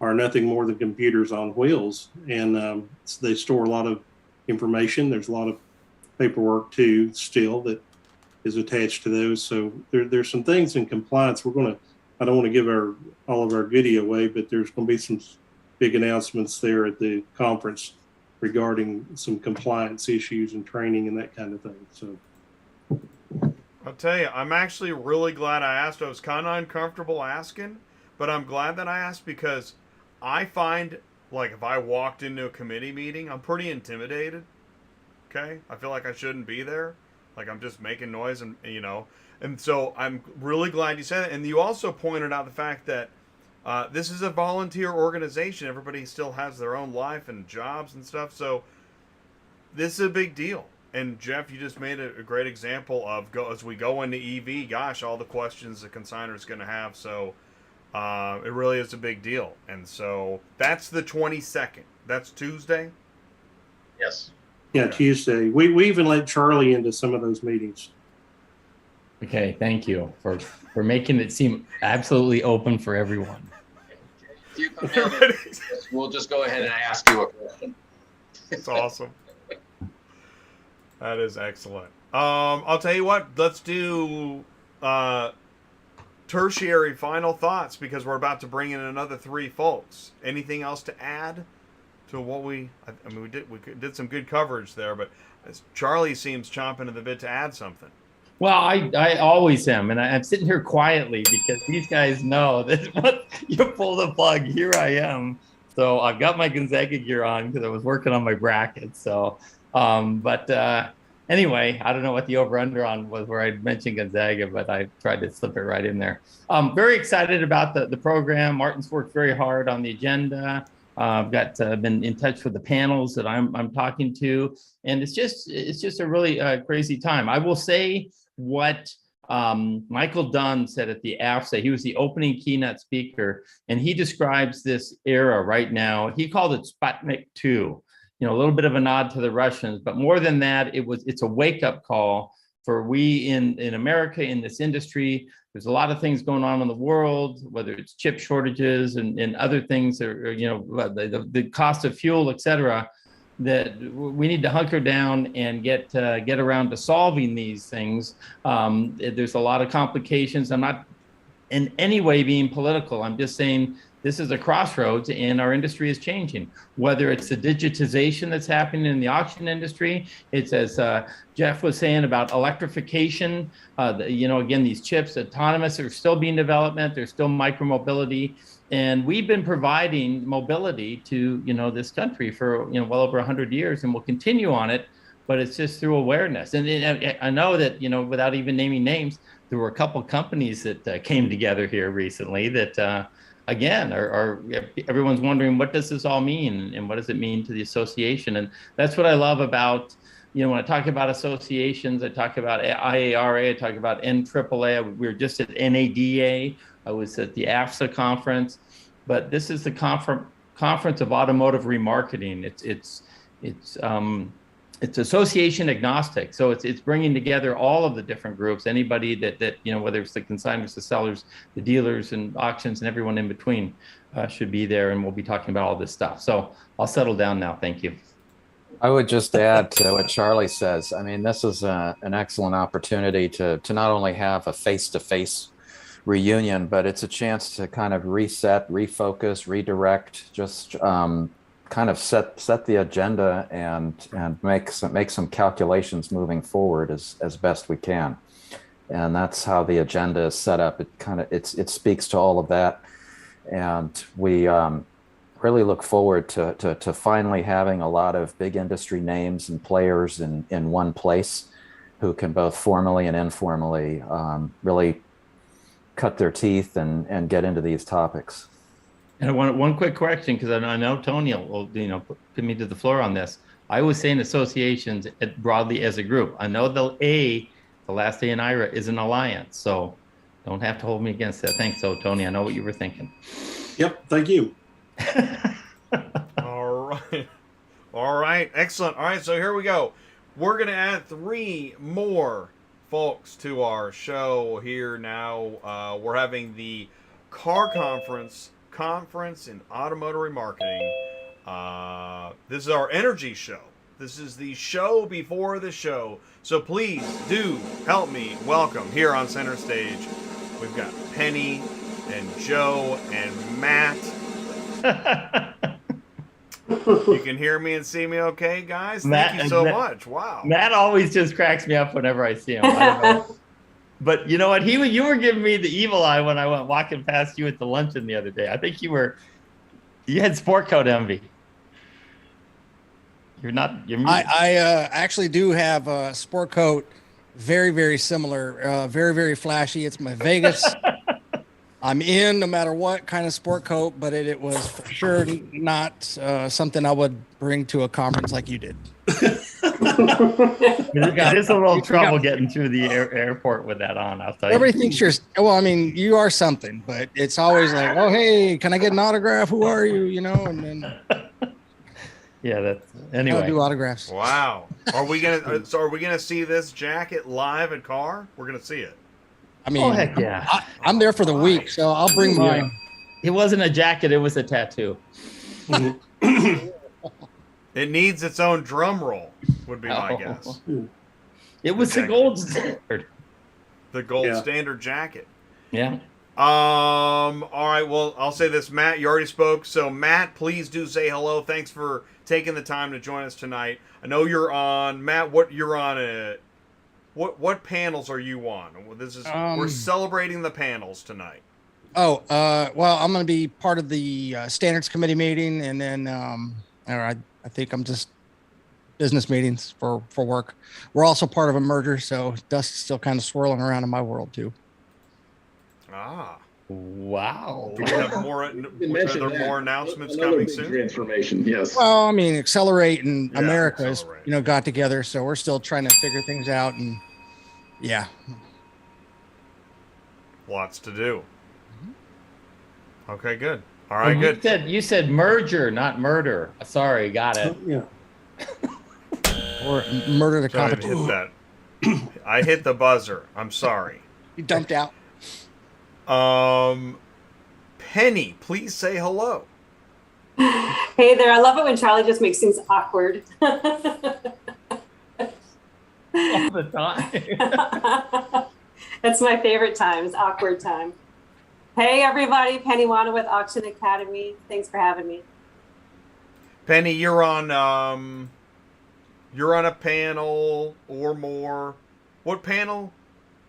are nothing more than computers on wheels, and they store a lot of information. There's a lot of paperwork too still that is attached to those. So there's some things in compliance. I don't want to give all of our goodie away, but there's going to be some big announcements there at the conference regarding some compliance issues and training and that kind of thing. So I'll tell you, I'm actually really glad I asked. I was kind of uncomfortable asking, but I'm glad that I asked, because I find, like, if I walked into a committee meeting, I'm pretty intimidated. Okay? I feel like I shouldn't be there. Like, I'm just making noise and, you know. And so I'm really glad you said it. And you also pointed out the fact that this is a volunteer organization. Everybody still has their own life and jobs and stuff. So this is a big deal. And Jeff, you just made a great example of as we go into EV, gosh, all the questions the consignor is going to have. So it really is a big deal. And so that's the 22nd. That's Tuesday? Yes. yeah, Okay. Tuesday. We even let Charlie into some of those meetings. Okay, thank you for making it seem absolutely open for everyone. If you come in, we'll just go ahead and ask you a question. It's awesome. That is excellent. I'll tell you what, let's do tertiary final thoughts, because we're about to bring in another 3 folks. Anything else to add to what we did some good coverage there, but Charlie seems chomping at the bit to add something. Well, I always am, and I'm sitting here quietly because these guys know that once you pull the plug, here I am. So I've got my Gonzaga gear on because I was working on my bracket. So, anyway, I don't know what the over/under on was where I mentioned Gonzaga, but I tried to slip it right in there. Very excited about the program. Martin's worked very hard on the agenda. I've been in touch with the panels that I'm talking to, and it's just a really crazy time. I will say what Michael Dunn said at the AFSA. He was the opening keynote speaker, and he describes this era right now. He called it Sputnik 2. You know, a little bit of a nod to the Russians, but more than that, it's a wake-up call for we in America, in this industry. There's a lot of things going on in the world, whether it's chip shortages and other things, or you know, the cost of fuel, et cetera, that we need to hunker down and get around to solving these things. There's a lot of complications. I'm not in any way being political. I'm just saying this is a crossroads, and our industry is changing. Whether it's the digitization that's happening in the auction industry, it's as Jeff was saying about electrification. You know, again, these chips, autonomous, are still being developed. There's still micromobility, and we've been providing mobility to this country for well over 100 years, and we'll continue on it. But it's just through awareness. And I know that without even naming names, there were a couple companies that came together here recently that. Again, everyone's wondering, what does this all mean, and what does it mean to the association? And that's what I love about, when I talk about associations, I talk about IARA, I talk about NAAA. We were just at NADA. I was at the AFSA conference, but this is the conference of Automotive Remarketing. it's association agnostic. So it's bringing together all of the different groups, anybody that whether it's the consignors, the sellers, the dealers and auctions and everyone in between should be there. And we'll be talking about all this stuff. So I'll settle down now. Thank you. I would just add to what Charlie says. I mean, this is an excellent opportunity to not only have a face-to-face reunion, but it's a chance to kind of reset, refocus, redirect, just kind of set the agenda and make some calculations moving forward as best we can. And that's how the agenda is set up. It speaks to all of that, and we really look forward to finally having a lot of big industry names and players in one place who can both formally and informally really cut their teeth and get into these topics. And I want one quick correction, because I know Tony will put me to the floor on this. I was saying associations broadly as a group. I know the last A in IARA is an alliance, so don't have to hold me against that. Thanks, though, Tony. I know what you were thinking. Yep, thank you. All right, excellent. All right, so here we go. We're going to add 3 more folks to our show here now. We're having the car conference in automotive remarketing. This is our energy show. This is the show before the show. So please do help me welcome here on center stage. We've got Penny and Joe and Matt. You can hear me and see me okay, guys? Thank you so much. Wow. Matt always just cracks me up whenever I see him. I don't know. But you know what? You were giving me the evil eye when I went walking past you at the luncheon the other day. I think you had sport coat envy. I actually do have a sport coat, very, very similar, very, very flashy. It's my Vegas. I'm in no matter what kind of sport coat, but it was for sure not something I would bring to a conference like you did. There's a little trouble getting through the airport with that on, I'll tell you. Everything's just, well, I mean, you are something, but it's always like, oh, hey, can I get an autograph? Who are you? And then. Yeah, that's anyway. I do autographs. Wow. Are we gonna see this jacket live at CAR? We're gonna see it. I mean, heck yeah. I'm there for the week, so I'll bring mine. It wasn't a jacket, it was a tattoo. It needs its own drum roll, would be my guess. It was the gold standard. The gold standard jacket. Yeah. All right, well, I'll say this, Matt, you already spoke. So Matt, please do say hello. Thanks for taking the time to join us tonight. I know you're on, Matt, what panels are you on? We're celebrating the panels tonight. Well, I'm going to be part of the standards committee meeting, and then I think I'm just business meetings for work. We're also part of a merger, so dust's still kind of swirling around in my world too. Ah. Wow. Do we have more announcements coming soon? Transformation, yes. Well, I mean, Accelerate and America's, got together, so we're still trying to figure things out, and lots to do. Okay, good. All right, good. You said merger, not murder. Sorry, got it. Yeah. Or murder the competition. Hit that. I hit the buzzer. I'm sorry. You dumped out. Penny, please say hello. Hey there. I love it when Charlie just makes things awkward. All the time. That's my favorite time, is awkward time. Hey everybody, Penny Wanda with Auction Academy. Thanks for having me. Penny, you're on a panel or more. What panel?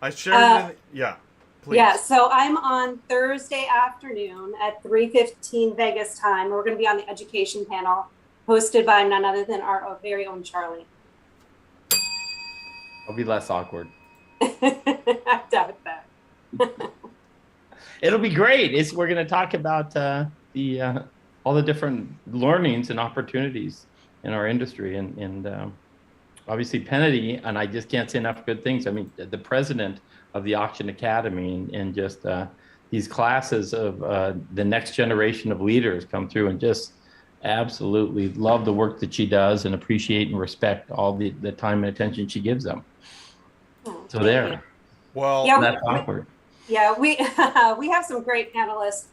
I shared it. Yeah. Please. Yeah, so I'm on Thursday afternoon at 3:15 Vegas time. We're going to be on the education panel hosted by none other than our very own Charlie. It'll be less awkward. I doubt that. It'll be great. We're going to talk about all the different learnings and opportunities in our industry, and obviously Penny, and I just can't say enough good things. I mean, the president of the Auction Academy and just these classes of the next generation of leaders come through and just Absolutely. Love the work that she does and appreciate and respect all the time and attention she gives them. So there. Well, Yeah, that's awkward. Yeah, we we have some great panelists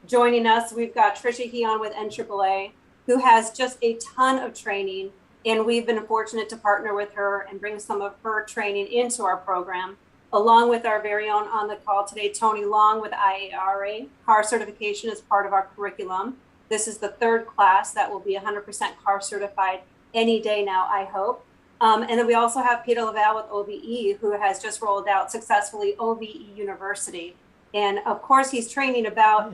joining us. We've got Trisha Heon with NAAA, who has just a ton of training, and we've been fortunate to partner with her and bring some of her training into our program, along with our very own on the call today, Tony Long with IARA. Car certification is part of our curriculum. This is the third class that will be 100% car certified any day now, I hope. And then we also have Peter Laval with OVE, who has just rolled out successfully OVE University. And of course, he's training about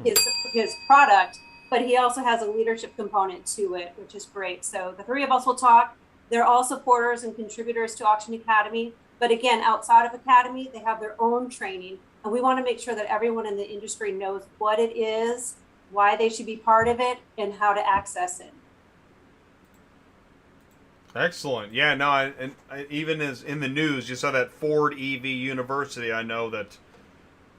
his product, but he also has a leadership component to it, which is great. So the three of us will talk. They're all supporters and contributors to Auction Academy. But again, outside of Academy, they have their own training. And we want to make sure that everyone in the industry knows what it is, why they should be part of it, and how to access it. Excellent. Yeah, no, I even as in the news, you saw that Ford EV University. I know that,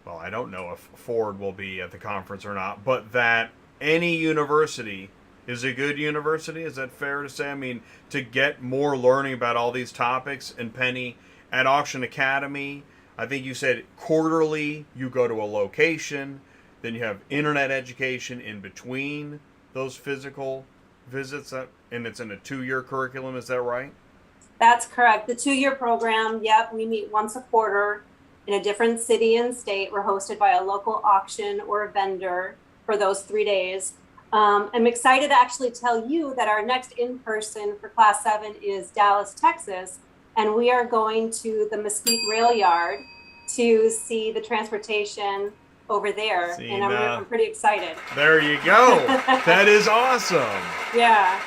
well, I don't know if Ford will be at the conference or not, but that any university is a good university. Is that fair to say? I mean, to get more learning about all these topics, and Penny, at Auction Academy, I think you said quarterly you go to a location, then you have internet education in between those physical visits, and it's in a 2-year curriculum. Is that right? That's correct. The 2-year program, yep, we meet once a quarter in a different city and state. We're hosted by a local auction or a vendor for those 3 days. I'm excited to actually tell you that our next in-person for Class 7 is Dallas, Texas, and we are going to the Mesquite Rail Yard to see the transportation over there. And I'm pretty excited. There you go. That is awesome. Yeah.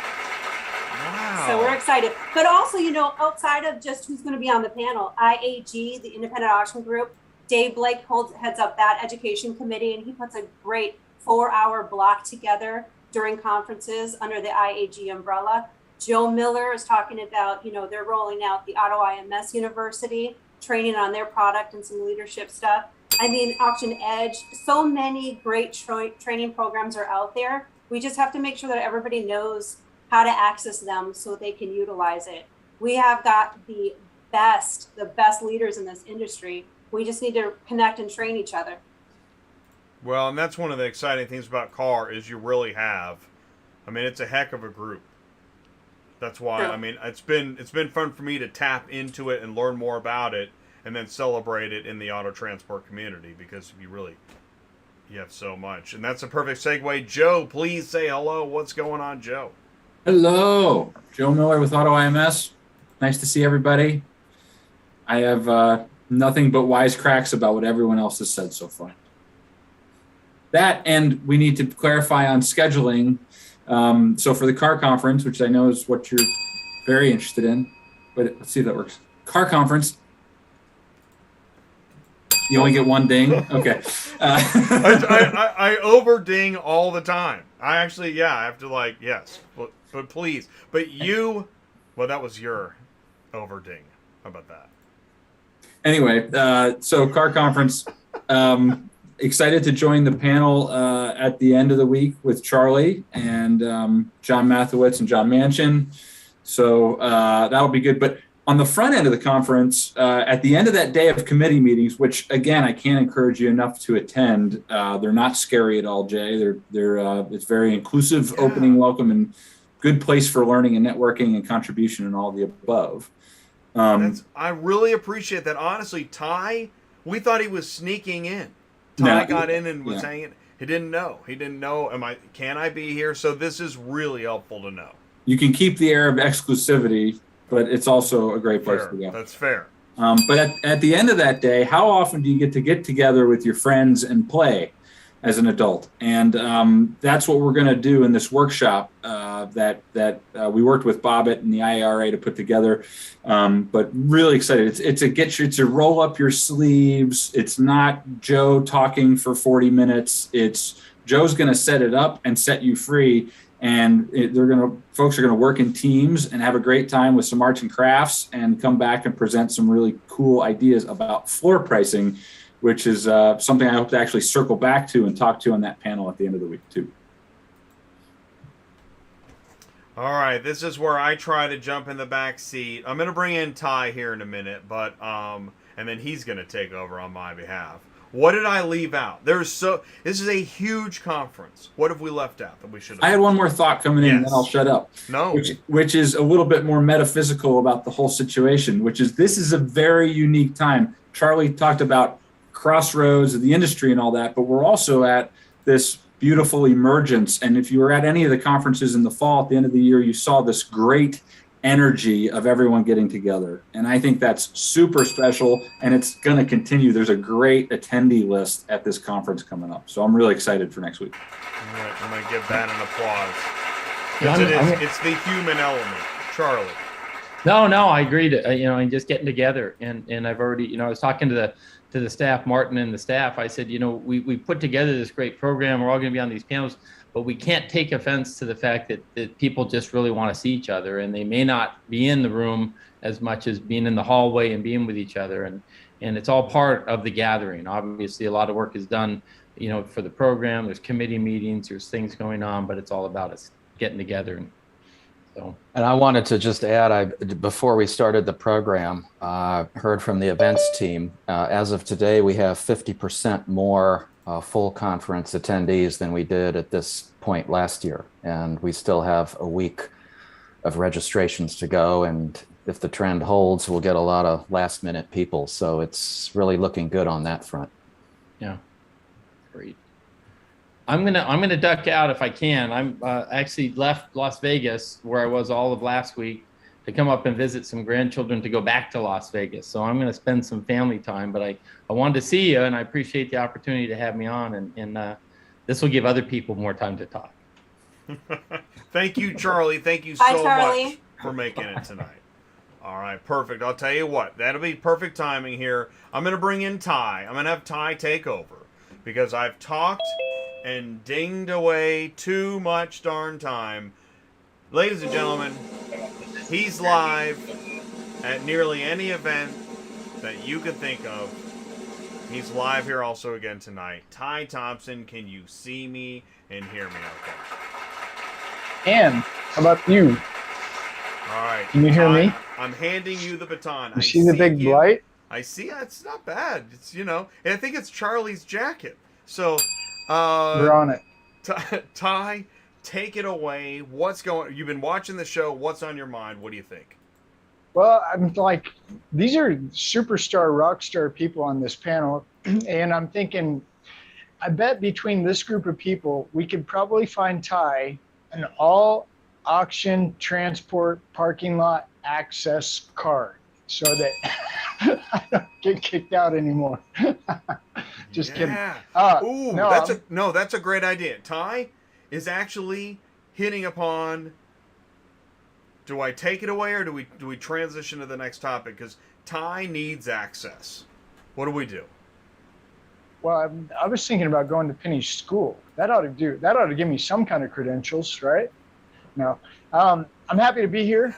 Wow. So we're excited. But also, you know, outside of just who's going to be on the panel, IAG, the Independent Auction Group, Dave Blake heads up that education committee, and he puts a great 4-hour block together during conferences under the IAG umbrella. Joe Miller is talking about, you know, they're rolling out the Auto IMS University, training on their product and some leadership stuff. I mean, Auction Edge, so many great training programs are out there. We just have to make sure that everybody knows how to access them so they can utilize it. We have got the best leaders in this industry. We just need to connect and train each other. Well, and that's one of the exciting things about CAR is you really have, I mean, it's a heck of a group. That's why, I mean, it's been fun for me to tap into it and learn more about it, and then celebrate it in the auto transport community, because you have so much. And that's a perfect segue. Joe, please say hello. What's going on, Joe? Hello, Joe Miller with Auto IMS. Nice to see everybody. I have nothing but wisecracks about what everyone else has said so far. That, and we need to clarify on scheduling. So for the car conference, which I know is what you're very interested in, but let's see if that works. Car conference. You only get one ding? Okay. I over ding all the time. I actually, I have to yes, but please. But you, well, that was your over ding. How about that? Anyway, so car conference, excited to join the panel at the end of the week with Charlie and John Mathewitz and John Manchin. So that'll be good. But on the front end of the conference, at the end of that day of committee meetings, which again, I can't encourage you enough to attend. They're not scary at all, Jay. It's very inclusive, opening, welcome, and good place for learning and networking and contribution and all the above. I really appreciate that. Honestly, Ty, we thought he was sneaking in. Ty got in and was hanging. He didn't know. Can I be here? So this is really helpful to know. You can keep the air of exclusivity, but it's also a great place to go. That's fair. But at the end of that day, how often do you get together with your friends and play as an adult? And that's what we're going to do in this workshop that we worked with Bobit and the IARA to put together. But really excited. It's a roll up your sleeves. It's not Joe talking for 40 minutes. It's Joe's going to set it up and set you free. And folks are going to work in teams and have a great time with some arts and crafts and come back and present some really cool ideas about floor pricing, which is something I hope to actually circle back to and talk to on that panel at the end of the week too. All right, this is where I try to jump in the back seat. I'm going to bring in Ty here in a minute, but and then he's going to take over on my behalf. What did I leave out? This is a huge conference. What have we left out that we should have? I had one more thought coming in, and then I'll shut up. No. Which is a little bit more metaphysical about the whole situation, which is this is a very unique time. Charlie talked about crossroads of the industry and all that, but we're also at this beautiful emergence. And if you were at any of the conferences in the fall, at the end of the year, you saw this great energy of everyone getting together. And I think that's super special, and it's going to continue. There's a great attendee list at this conference coming up. So I'm really excited for next week. All right, I'm going to give that an applause. Because it's the human element. Charlie. No, I agree to, and just getting together. And I've already, I was talking to the staff, Martin and the staff. I said, we put together this great program. We're all going to be on these panels, but we can't take offense to the fact that people just really want to see each other, and they may not be in the room as much as being in the hallway and being with each other. And it's all part of the gathering. Obviously, a lot of work is done, for the program. There's committee meetings, there's things going on, but it's all about us getting together. And I wanted to just add, before we started the program, heard from the events team. As of today, we have 50% more full conference attendees than we did at this point last year. And we still have a week of registrations to go. And if the trend holds, we'll get a lot of last minute people. So it's really looking good on that front. Yeah, great. I'm gonna duck out if I can. I'm actually left Las Vegas, where I was all of last week, to come up and visit some grandchildren to go back to Las Vegas. So I'm gonna spend some family time. But I wanted to see you, and I appreciate the opportunity to have me on. And this will give other people more time to talk. Thank you, Charlie. Thank you so much for making it tonight. All right, perfect. I'll tell you what, that'll be perfect timing here. I'm gonna bring in Ty. I'm gonna have Ty take over because I've talked and dinged away too much darn time. Ladies and gentlemen, he's live at nearly any event that you could think of. He's live here also again tonight. Ty Thompson, can you see me and hear me okay? And how about you? All right. Can you hear me? I'm handing you the baton. You see the big light? I see. It's not bad. It's, and I think it's Charlie's jacket. So, we're on it. Ty, take it away. You've been watching the show. What's on your mind? What do you think? Well, I'm like, these are superstar, rock star people on this panel. And I'm thinking, I bet between this group of people, we could probably find Ty an all auction transport parking lot access card so that I don't get kicked out anymore. Just kidding. That's a great idea. Ty is actually hitting upon, do I take it away or do we transition to the next topic? Because Ty needs access. What do we do? Well, I was thinking about going to Penny's school. That ought to give me some kind of credentials, right? No. I'm happy to be here.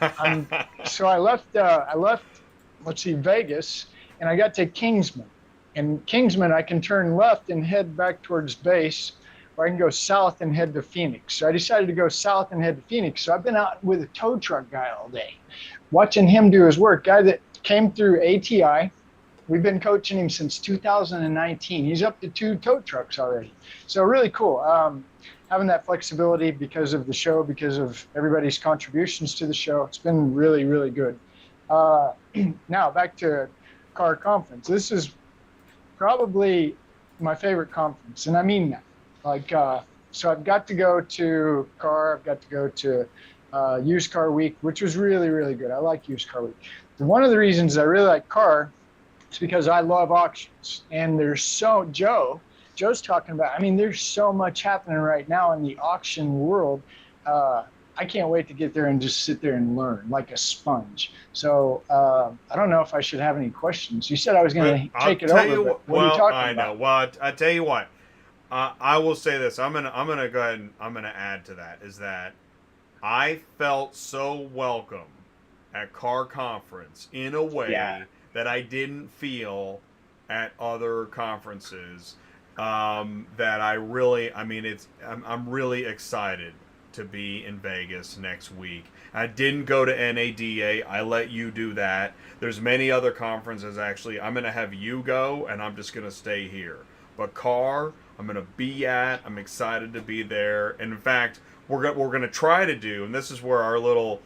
So I left, Vegas, and I got to Kingsman. And Kingsman, I can turn left and head back towards base, or I can go south and head to Phoenix. So I decided to go south and head to Phoenix. So I've been out with a tow truck guy all day, watching him do his work. Guy that came through ATI. We've been coaching him since 2019. He's up to 2 tow trucks already. So really cool. Having that flexibility because of the show, because of everybody's contributions to the show. It's been really, really good. Now back to car conference. This is probably my favorite conference, and I mean that. So I've got to go to I've got to go to Used Car Week, which was really, really good. I like Used Car Week. And one of the reasons I really like car is because I love auctions, and Joe's talking about, there's so much happening right now in the auction world. I can't wait to get there and just sit there and learn like a sponge. So I don't know if I should have any questions. You said I was going to take it over. What are you talking about? I know. Well, I tell you what. I will say this. I'm gonna go ahead and I'm gonna add to that. Is that I felt so welcome at Car Conference in a way that I didn't feel at other conferences. That I really, I'm really excited to be in Vegas next week. I didn't go to NADA. I let you do that. There's many other conferences, actually. I'm going to have you go, and I'm just going to stay here. But CAR, I'm going to be at. I'm excited to be there. And in fact, we're going to try to do, and this is where our little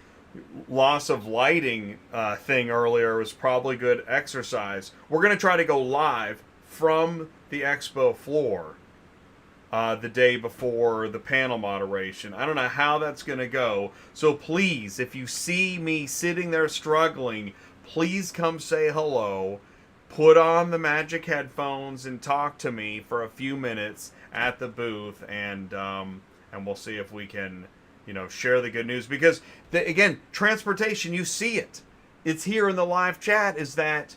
loss of lighting thing earlier was probably good exercise. We're going to try to go live from the expo floor the day before the panel moderation. I don't know how that's going to go. So please, if you see me sitting there struggling, please come say hello. Put on the magic headphones and talk to me for a few minutes at the booth, and we'll see if we can, share the good news. Because again, transportation, you see it. It's here in the live chat. Is that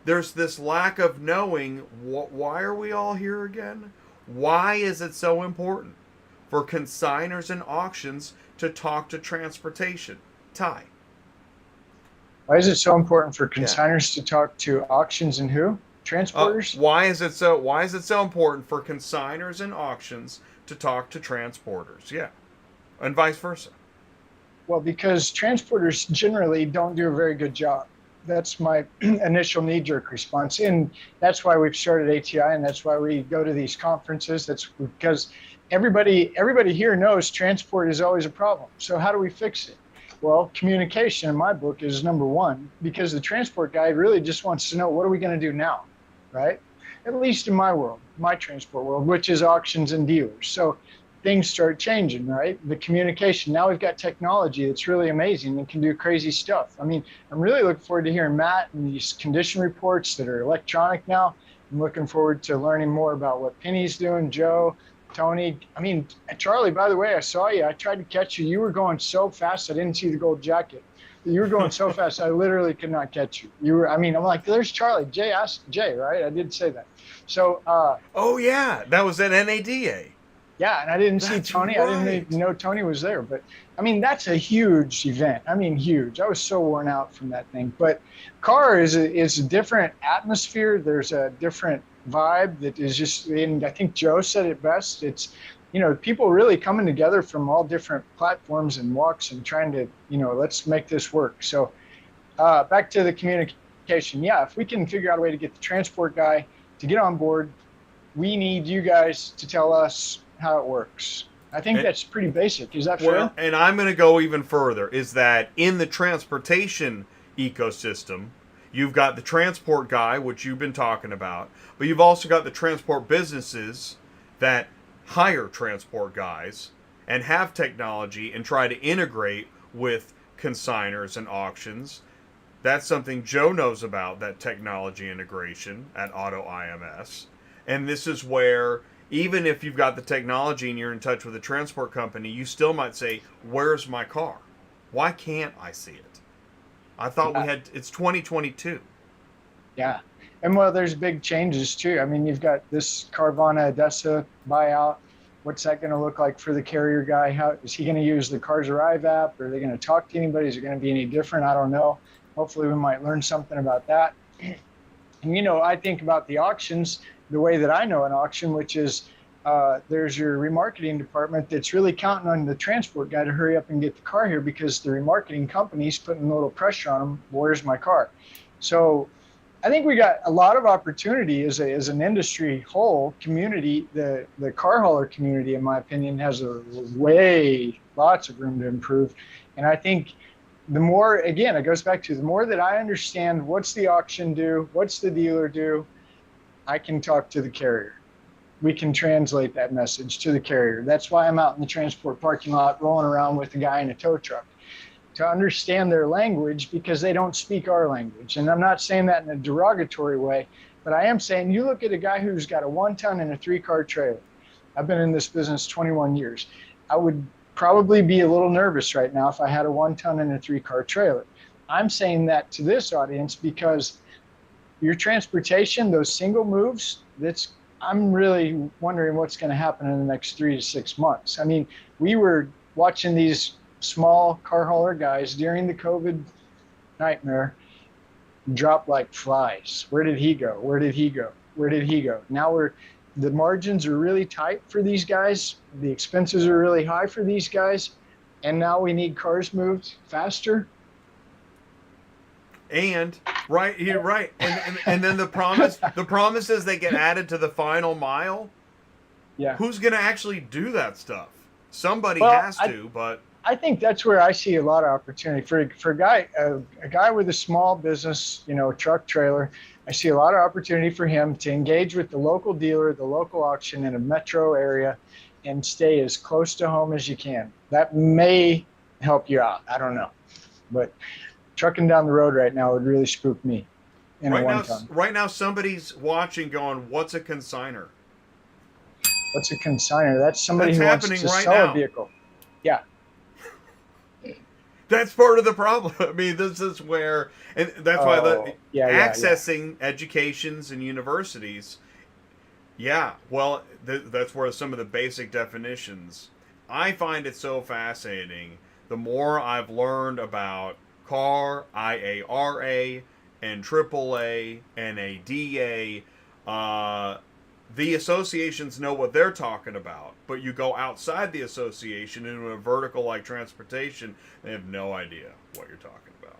there's this lack of knowing why are we all here again? Why is it so important for consigners and auctions to talk to transportation? Ty. Why is it so important for consigners to talk to auctions and who? Transporters? Why is it so important for consigners and auctions to talk to transporters? Yeah. And vice versa. Well, because transporters generally don't do a very good job. That's my initial knee-jerk response, and that's why we've started ATI, and that's why we go to these conferences. That's because everybody here knows transport is always a problem. So how do we fix it? Well, communication in my book is number one, because the transport guy really just wants to know, what are we going to do now, right? At least in my world, my transport world, which is auctions and dealers. So things start changing, right? The communication. Now we've got technology that's really amazing and can do crazy stuff. I mean, I'm really looking forward to hearing Matt and these condition reports that are electronic now. I'm looking forward to learning more about what Penny's doing, Joe, Tony. I mean, Charlie, by the way, I saw you. I tried to catch you. You were going so fast, I didn't see the gold jacket. You were going so fast, I literally could not catch you. I'm like, there's Charlie. Jay asked Jay, right? I did say that. So. Oh, yeah. That was at NADA. Yeah, and I didn't see Tony. Right. I didn't even know Tony was there. But, I mean, that's a huge event. I mean, huge. I was so worn out from that thing. But CAR is a different atmosphere. There's a different vibe that is just, and I think Joe said it best. It's, people really coming together from all different platforms and walks and trying to, let's make this work. So back to the communication. Yeah, if we can figure out a way to get the transport guy to get on board, we need you guys to tell us how it works. I think that's pretty basic. Is that fair? And I'm going to go even further, is that in the transportation ecosystem, you've got the transport guy, which you've been talking about, but you've also got the transport businesses that hire transport guys and have technology and try to integrate with consigners and auctions. That's something Joe knows about, that technology integration at Auto IMS. And this is where, even if you've got the technology and you're in touch with a transport company, you still might say, where's my car? Why can't I see it? I thought it's 2022. Yeah. And well, there's big changes too. I mean, you've got this Carvana Odessa buyout. What's that going to look like for the carrier guy? How is he going to use the Cars Arrive app? Are they going to talk to anybody? Is it going to be any different? I don't know. Hopefully we might learn something about that. And, I think about the auctions the way that I know an auction, which is there's your remarketing department that's really counting on the transport guy to hurry up and get the car here, because the remarketing company's putting a little pressure on them. Where's my car? So I think we got a lot of opportunity as an industry whole community. The car hauler community, in my opinion, has lots of room to improve. And I think the more, again, it goes back to the more that I understand what's the auction do, what's the dealer do, I can talk to the carrier. We can translate that message to the carrier. That's why I'm out in the transport parking lot rolling around with a guy in a tow truck, to understand their language, because they don't speak our language. And I'm not saying that in a derogatory way, but I am saying, you look at a guy who's got a 1-ton and a 3-car trailer. I've been in this business 21 years. I would probably be a little nervous right now if I had a 1-ton and a 3-car trailer. I'm saying that to this audience because your transportation, those single moves, I'm really wondering what's going to happen in the next 3 to 6 months. I mean, we were watching these small car hauler guys during the COVID nightmare drop like flies. Where did he go? Where did he go? Where did he go? Now the margins are really tight for these guys. The expenses are really high for these guys. And now we need cars moved faster. And right, you're right. And then the promise is they get added to the final mile. Yeah. Who's going to actually do that stuff? Somebody has to, but I think that's where I see a lot of opportunity for a guy with a small business, truck trailer. I see a lot of opportunity for him to engage with the local dealer, the local auction in a metro area, and stay as close to home as you can. That may help you out. I don't know, but trucking down the road right now would really spook me. Right now, somebody's watching, going, "What's a consigner?" What's a consigner? That's somebody who wants to sell a vehicle. Yeah. That's part of the problem. I mean, this is where, and that's why accessing educations and universities. Yeah, well, that's where some of the basic definitions. I find it so fascinating. The more I've learned about CAR, IARA, and AAA, NAAA, the associations know what they're talking about, but you go outside the association into a vertical like transportation, they have no idea what you're talking about.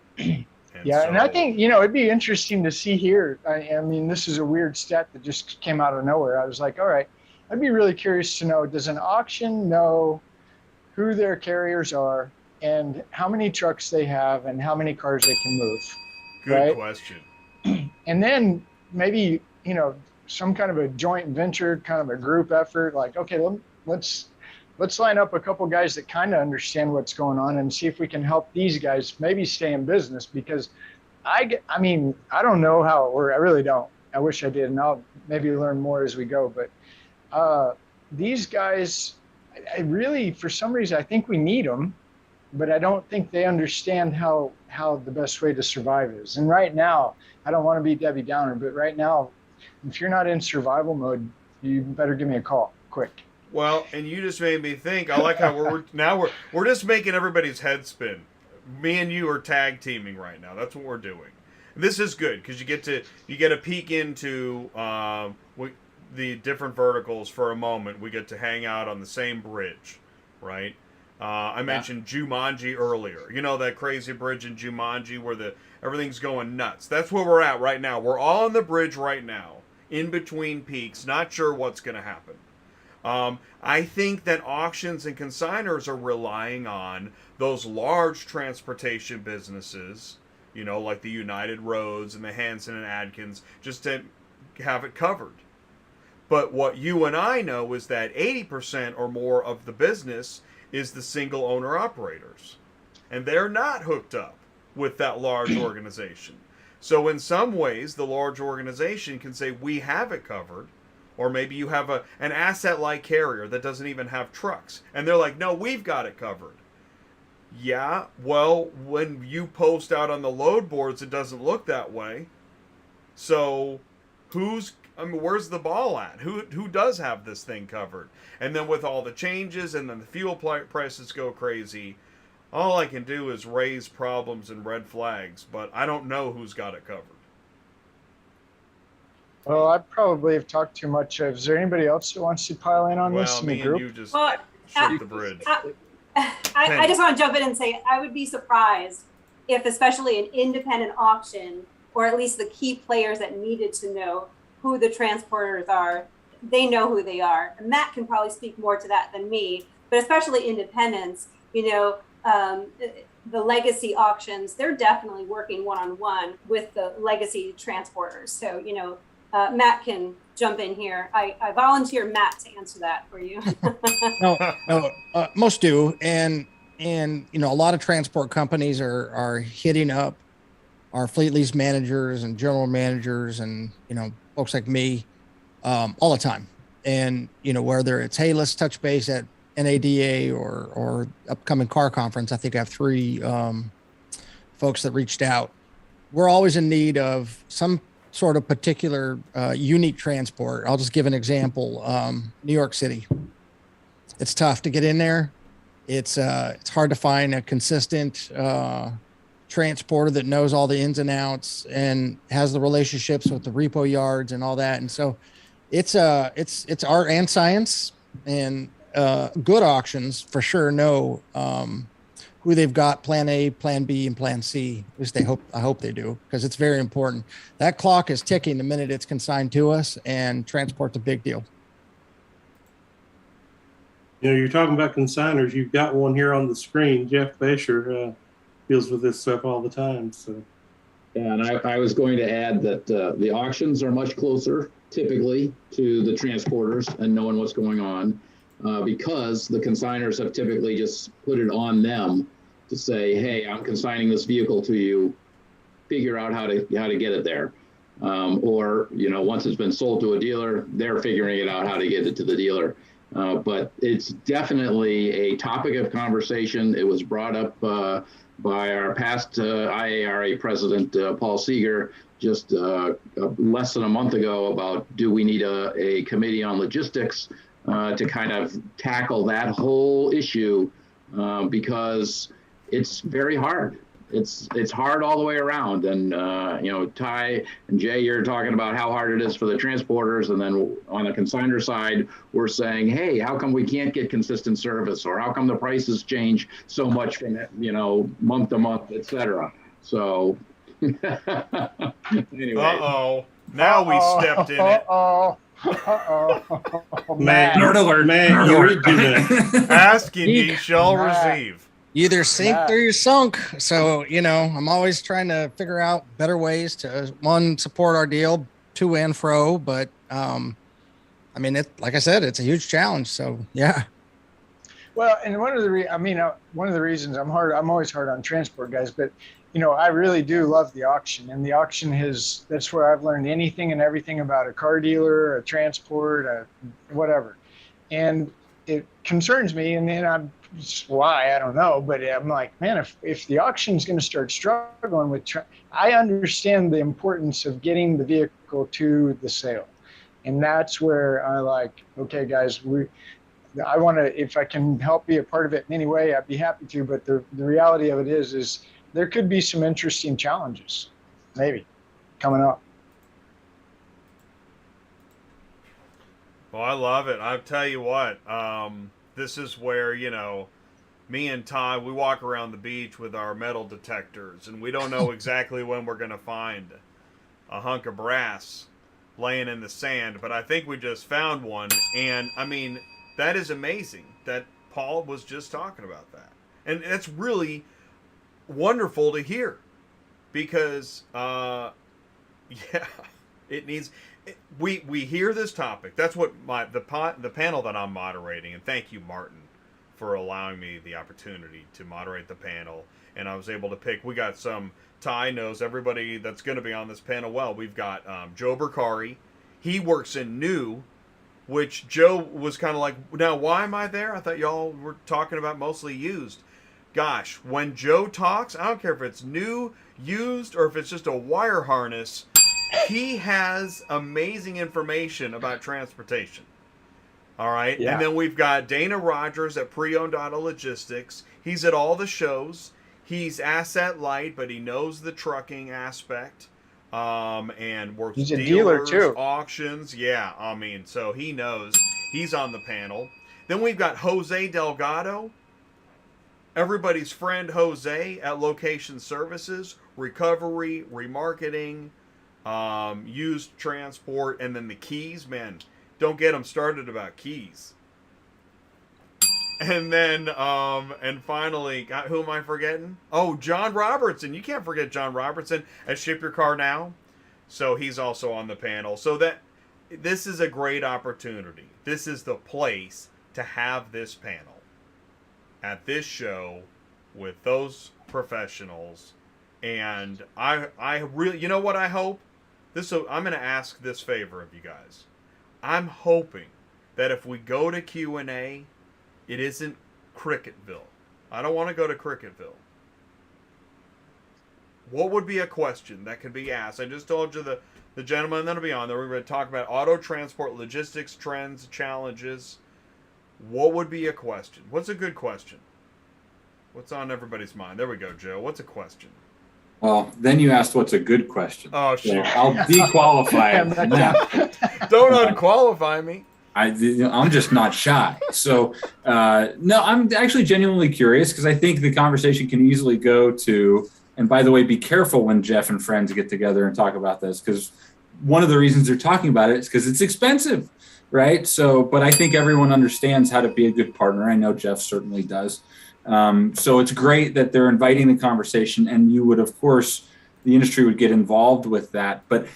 And I think, it'd be interesting to see here. I mean, this is a weird stat that just came out of nowhere. I was like, all right, I'd be really curious to know, does an auction know who their carriers are and how many trucks they have and how many cars they can move? Good question. And then maybe, some kind of a joint venture, kind of a group effort, like, okay, let's line up a couple guys that kind of understand what's going on and see if we can help these guys maybe stay in business, because I don't know how it works. I really don't. I wish I did, and I'll maybe learn more as we go. But these guys, I really, for some reason, I think we need them, but I don't think they understand how the best way to survive is. And right now, I don't want to be Debbie Downer, but right now, if you're not in survival mode, you better give me a call quick. Well, and you just made me think. I like how we're just making everybody's head spin. Me and you are tag teaming right now. That's what we're doing. This is good because you get a peek into the different verticals for a moment. We get to hang out on the same bridge, right? I mentioned Jumanji earlier. You know that crazy bridge in Jumanji where everything's going nuts. That's where we're at right now. We're all on the bridge right now, in between peaks, not sure what's going to happen. I think that auctions and consigners are relying on those large transportation businesses, like the United Roads and the Hanson and Adkins, just to have it covered. But what you and I know is that 80% or more of the business is the single owner operators. And they're not hooked up with that large organization. So in some ways, the large organization can say, we have it covered. Or maybe you have an asset-like carrier that doesn't even have trucks. And they're like, no, we've got it covered. Yeah, well, when you post out on the load boards, it doesn't look that way. So where's the ball at? Who does have this thing covered? And then with all the changes and then the fuel prices go crazy, all I can do is raise problems and red flags, but I don't know who's got it covered. Well, I probably have talked too much. Is there anybody else that wants to pile in on this in the group? And you just shoot the bridge. I just want to jump in and say I would be surprised if, especially an independent auction, or at least the key players that needed to know who the transporters are, they know who they are. And Matt can probably speak more to that than me, but especially independents, the legacy auctions, they're definitely working one-on-one with the legacy transporters. So, Matt can jump in here. I volunteer Matt to answer that for you. No, most do. And a lot of transport companies are hitting up our fleet lease managers and general managers and, folks like me all the time. And, whether it's, hey, let's touch base at NADA or upcoming car conference. I think I have 3 folks that reached out. We're always in need of some sort of particular unique transport. I'll just give an example. New York City. It's tough to get in there. It's hard to find a consistent transporter that knows all the ins and outs and has the relationships with the repo yards and all that. And so it's art and science, and good auctions for sure know who they've got, plan A, plan B, and plan C. At least I hope they do, because it's very important. That clock is ticking the minute it's consigned to us, and transport's a big deal. You know, you're talking about consigners. You've got one here on the screen. Jeff Bescher deals with this stuff all the time. So, yeah, and I was going to add that the auctions are much closer, typically, to the transporters and knowing what's going on, because the consigners have typically just put it on them to say, "Hey, I'm consigning this vehicle to you. Figure out how to get it there." Or, you know, once it's been sold to a dealer, they're figuring it out how to get it to the dealer. But it's definitely a topic of conversation. It was brought up by our past IARA president, Paul Seeger, just less than a month ago, about do we need a committee on logistics to kind of tackle that whole issue, because it's very hard. It's hard all the way around. And, you know, Ty and Jay, you're talking about how hard it is for the transporters. And then on the consignor side, we're saying, hey, how come we can't get consistent service? Or how come the prices change so much from, you know, month to month, et cetera? So anyway. Uh-oh. Now we stepped in it. Matt, Nerd alert. Matt, Nerd you alert. do that. Ask and ye shall receive. You either sink or you're sunk. So, you know, I'm always trying to figure out better ways to, one, support our deal, to and fro. But, I mean, like I said, it's a huge challenge. So, yeah. Well, and one of the reasons I'm always hard on transport guys, but you know, I really do love the auction, and the auction that's where I've learned anything and everything about a car dealer, a transport, whatever. And it concerns me, and then I'm why, I don't know, but I'm like, man, if the auction is going to start struggling with, I understand the importance of getting the vehicle to the sale. And that's where I like, okay, guys, I want to, if I can help be a part of it in any way, I'd be happy to. But the reality of it is there could be some interesting challenges, maybe, coming up. Well, I love it. I'll tell you what, this is where, you know, me and Ty, we walk around the beach with our metal detectors, and we don't know exactly when we're going to find a hunk of brass laying in the sand, but I think we just found one. And, I mean, that is amazing that Paul was just talking about that. And that's really wonderful to hear, because, yeah, it needs... We hear this topic. That's what the panel that I'm moderating, and thank you, Martin, for allowing me the opportunity to moderate the panel. And I was able to pick. We got some. Ty knows everybody that's going to be on this panel well. We've got Joe Bercari. He works in new, which Joe was kind of like, now why am I there? I thought y'all were talking about mostly used. Gosh, when Joe talks, I don't care if it's new, used, or if it's just a wire harness. He has amazing information about transportation. All right. Yeah. And then we've got Dana Rogers at Pre-Owned Auto Logistics. He's at all the shows. He's asset light, but he knows the trucking aspect. And works He's a dealers, dealer too. Auctions. Yeah. I mean, so he knows. He's on the panel. Then we've got Jose Delgado, everybody's friend Jose at Location Services, Recovery, Remarketing, used transport, and then the keys. Man, don't get them started about keys. And then and finally, who am I forgetting? Oh, John Robertson. You can't forget John Robertson at Ship Your Car Now. So he's also on the panel. So that this is a great opportunity. This is the place to have this panel at this show with those professionals. And I really, you know what I hope? I'm going to ask this favor of you guys. I'm hoping that if we go to Q&A, it isn't Cricketville. I don't want to go to Cricketville. What would be a question that could be asked? I just told you the gentleman that'll be on there. We're going to talk about auto transport, logistics, trends, challenges. What would be a question? What's a good question? What's on everybody's mind? There we go, Joe. What's a question? Well, then you asked what's a good question. Oh, So shit. I'll dequalify it from that. Don't unqualify me. I'm just not shy. So, no, I'm actually genuinely curious because I think the conversation can easily go to, and by the way, be careful when Jeff and friends get together and talk about this, because one of the reasons they're talking about it is because it's expensive, right? So, but I think everyone understands how to be a good partner. I know Jeff certainly does. So it's great that they're inviting the conversation, and you would, of course, the industry would get involved with that. But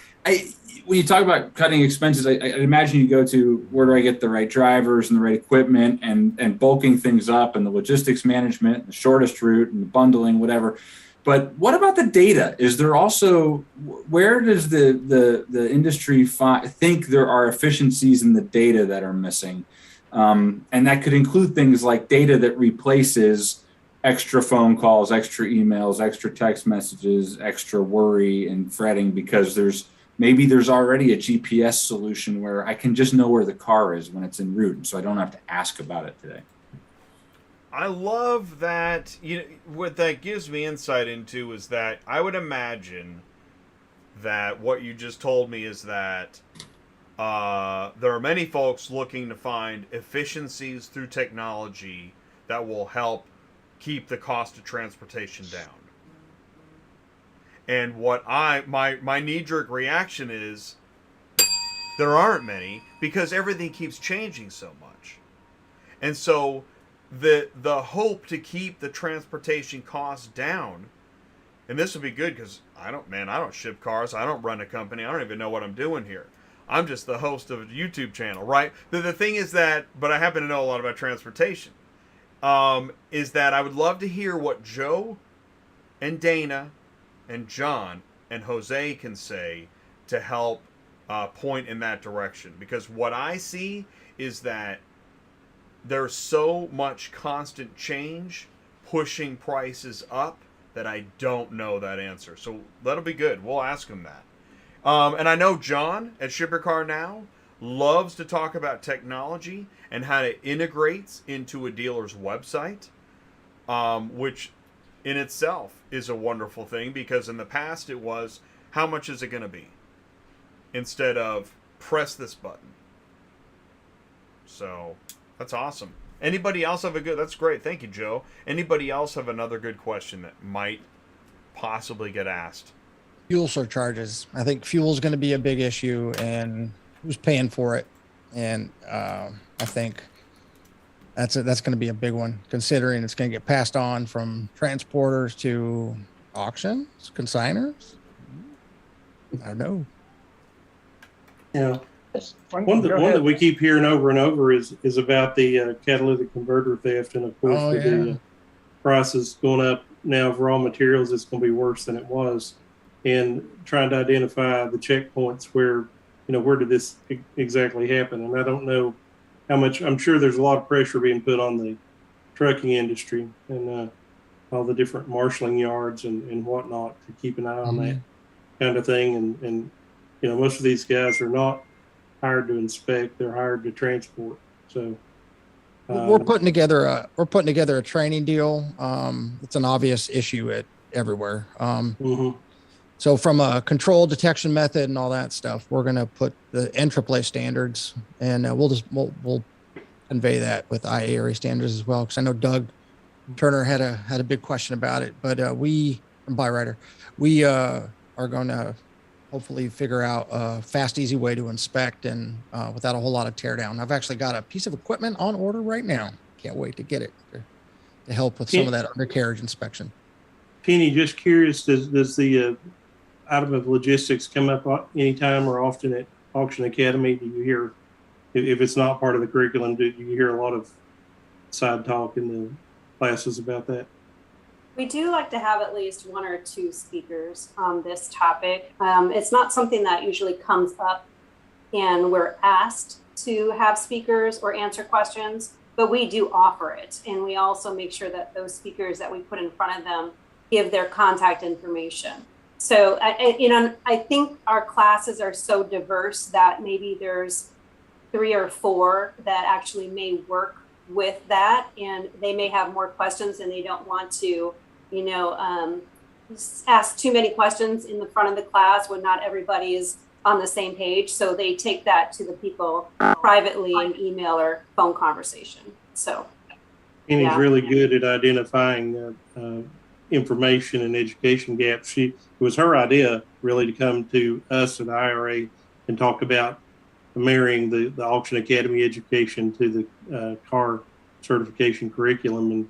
when you talk about cutting expenses, I imagine you go to where do I get the right drivers and the right equipment and bulking things up and the logistics management, and the shortest route and the bundling, whatever. But what about the data? Is there also, where does the industry think there are efficiencies in the data that are missing? And that could include things like data that replaces extra phone calls, extra emails, extra text messages, extra worry and fretting because there's already a GPS solution where I can just know where the car is when it's en route, so I don't have to ask about it today. I love that. What that gives me insight into is that I would imagine that what you just told me is that there are many folks looking to find efficiencies through technology that will help keep the cost of transportation down. And what my knee-jerk reaction is, there aren't many because everything keeps changing so much. And so the hope to keep the transportation costs down, and this would be good because I don't ship cars, I don't run a company, I don't even know what I'm doing here. I'm just the host of a YouTube channel, right? The thing is that, but I happen to know a lot about transportation, is that I would love to hear what Joe and Dana and John and Jose can say to help point in that direction. Because what I see is that there's so much constant change pushing prices up that I don't know that answer. So that'll be good. We'll ask them that. And I know John at Ship Your Car Now loves to talk about technology and how it integrates into a dealer's website, which in itself is a wonderful thing because in the past it was, how much is it going to be? Instead of press this button. So that's awesome. Anybody else have that's great. Thank you, Joe. Anybody else have another good question that might possibly get asked? Fuel surcharges. I think fuel is going to be a big issue, and who's paying for it? And I think that's going to be a big one, considering it's going to get passed on from transporters to auctions, consigners. I don't know. Yeah. One that we keep hearing over and over is about the catalytic converter theft, and of course the prices going up now of raw materials, it's going to be worse than it was. And trying to identify the checkpoints where did this exactly happen? And I don't know how much. I'm sure there's a lot of pressure being put on the trucking industry and all the different marshaling yards and whatnot to keep an eye on that kind of thing. And most of these guys are not hired to inspect; they're hired to transport. So we're putting together a training deal. It's an obvious issue everywhere. So from a control detection method and all that stuff, we're going to put the NAAA standards, and we'll convey that with IARA standards as well. Because I know Doug Turner had a big question about it, but from Byrider, we are going to hopefully figure out a fast, easy way to inspect and without a whole lot of teardown. I've actually got a piece of equipment on order right now. Can't wait to get it to help with some of that undercarriage inspection. Penny, just curious, does the Automotive Logistics come up anytime or often at Auction Academy? Do you hear, if it's not part of the curriculum, do you hear a lot of side talk in the classes about that? We do like to have at least one or two speakers on this topic. It's not something that usually comes up and we're asked to have speakers or answer questions, but we do offer it. And we also make sure that those speakers that we put in front of them give their contact information. So, I think our classes are so diverse that maybe there's 3 or 4 that actually may work with that, and they may have more questions and they don't want to, ask too many questions in the front of the class when not everybody is on the same page. So they take that to the people privately in email or phone conversation. So. Penny's really good at identifying information and education gaps. It was her idea really to come to us at IARA and talk about marrying the Auction Academy education to the car certification curriculum, and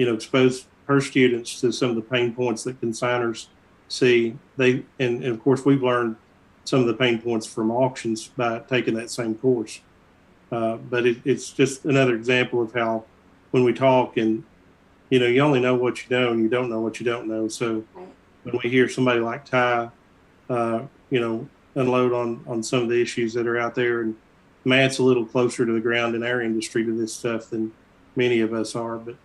expose her students to some of the pain points that consigners see. And of course we've learned some of the pain points from auctions by taking that same course. But it's just another example of how when we talk, and you only know what you know and you don't know what you don't know. So when we hear somebody like Ty unload on some of the issues that are out there, and Matt's a little closer to the ground in our industry to this stuff than many of us are, but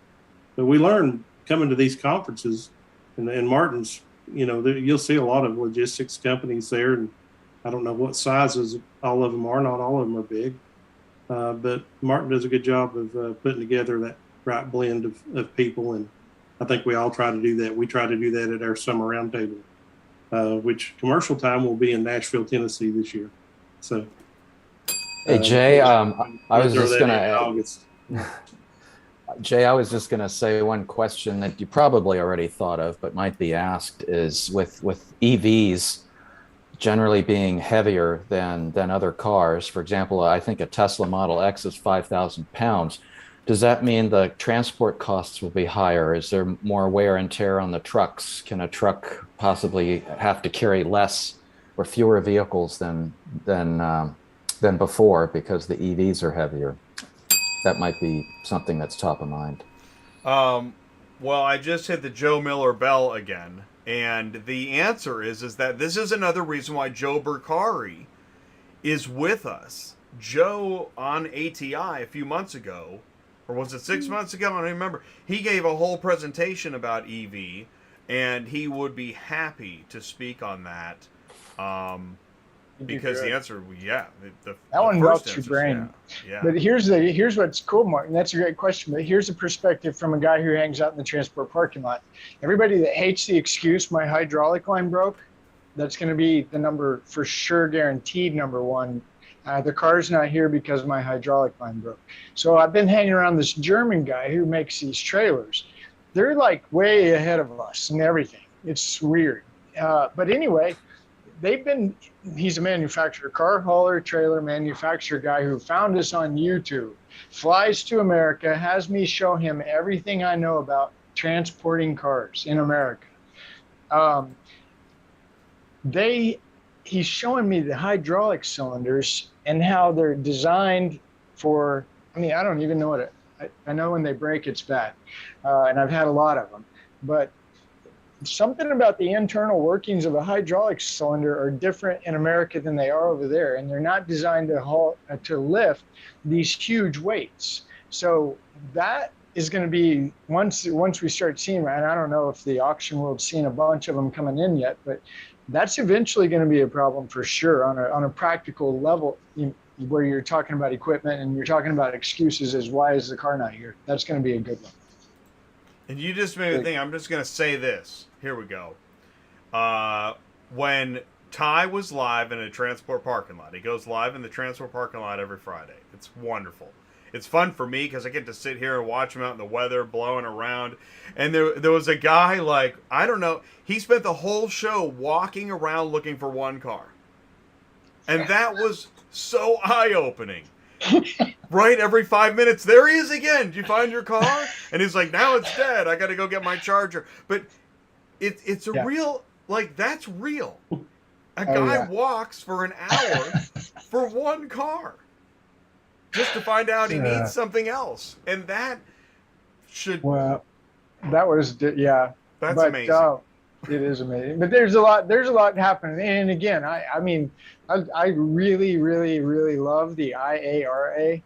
we learn coming to these conferences, and Martin's, you'll see a lot of logistics companies there, and I don't know what sizes all of them are. Not all of them are big, but Martin does a good job of putting together that right blend of people, and I think we all try to do that. We try to do that at our summer roundtable, which commercial time will be in Nashville, Tennessee this year. So, hey Jay, I was just gonna. Jay, I was just going to say one question that you probably already thought of, but might be asked, is with EVs generally being heavier than other cars. For example, I think a Tesla Model X is 5,000 pounds. Does that mean the transport costs will be higher? Is there more wear and tear on the trucks? Can a truck possibly have to carry less or fewer vehicles than before because the EVs are heavier? That might be something that's top of mind. Well, I just hit the Joe Miller bell again, and the answer is that this is another reason why Joe Bercari is with us. Joe on ATI a few months ago, or was it 6 months ago? I don't remember. He gave a whole presentation about EV, and he would be happy to speak on that. Because the answer, that one melts your brain. Yeah. But here's what's cool, Martin. That's a great question. But here's a perspective from a guy who hangs out in the transport parking lot. Everybody that hates the excuse, my hydraulic line broke, that's going to be the number for sure, guaranteed number one. The car's not here because my hydraulic line broke. So I've been hanging around this German guy who makes these trailers. They're like way ahead of us and everything. It's weird. But anyway, he's a manufacturer, car hauler, trailer manufacturer guy who found us on YouTube, flies to America, has me show him everything I know about transporting cars in America. He's showing me the hydraulic cylinders and how they're designed for, I don't even know I know when they break, it's bad. And I've had a lot of them, but something about the internal workings of a hydraulic cylinder are different in America than they are over there, and they're not designed to lift these huge weights. So that is going to be once we start seeing, and I don't know if the auction world's seen a bunch of them coming in yet, but that's eventually going to be a problem for sure on a practical level, where you're talking about equipment and you're talking about excuses as why is the car not here. That's going to be a good one. And you just made me think, I'm just going to say this. Here we go. When Ty was live in a transport parking lot, he goes live in the transport parking lot every Friday. It's wonderful. It's fun for me because I get to sit here and watch him out in the weather blowing around. And there was a guy, like, I don't know, he spent the whole show walking around looking for one car. And that was so eye-opening. Right, every 5 minutes, there he is again. Did you find your car? And he's like, now it's dead. I got to go get my charger. But it's a real, like, that's real. A guy walks for an hour for one car just to find out he needs something else. And that should... Well, that was, yeah. That's amazing. It is amazing. But there's a lot happening. And again, I really, really, really love the IARA.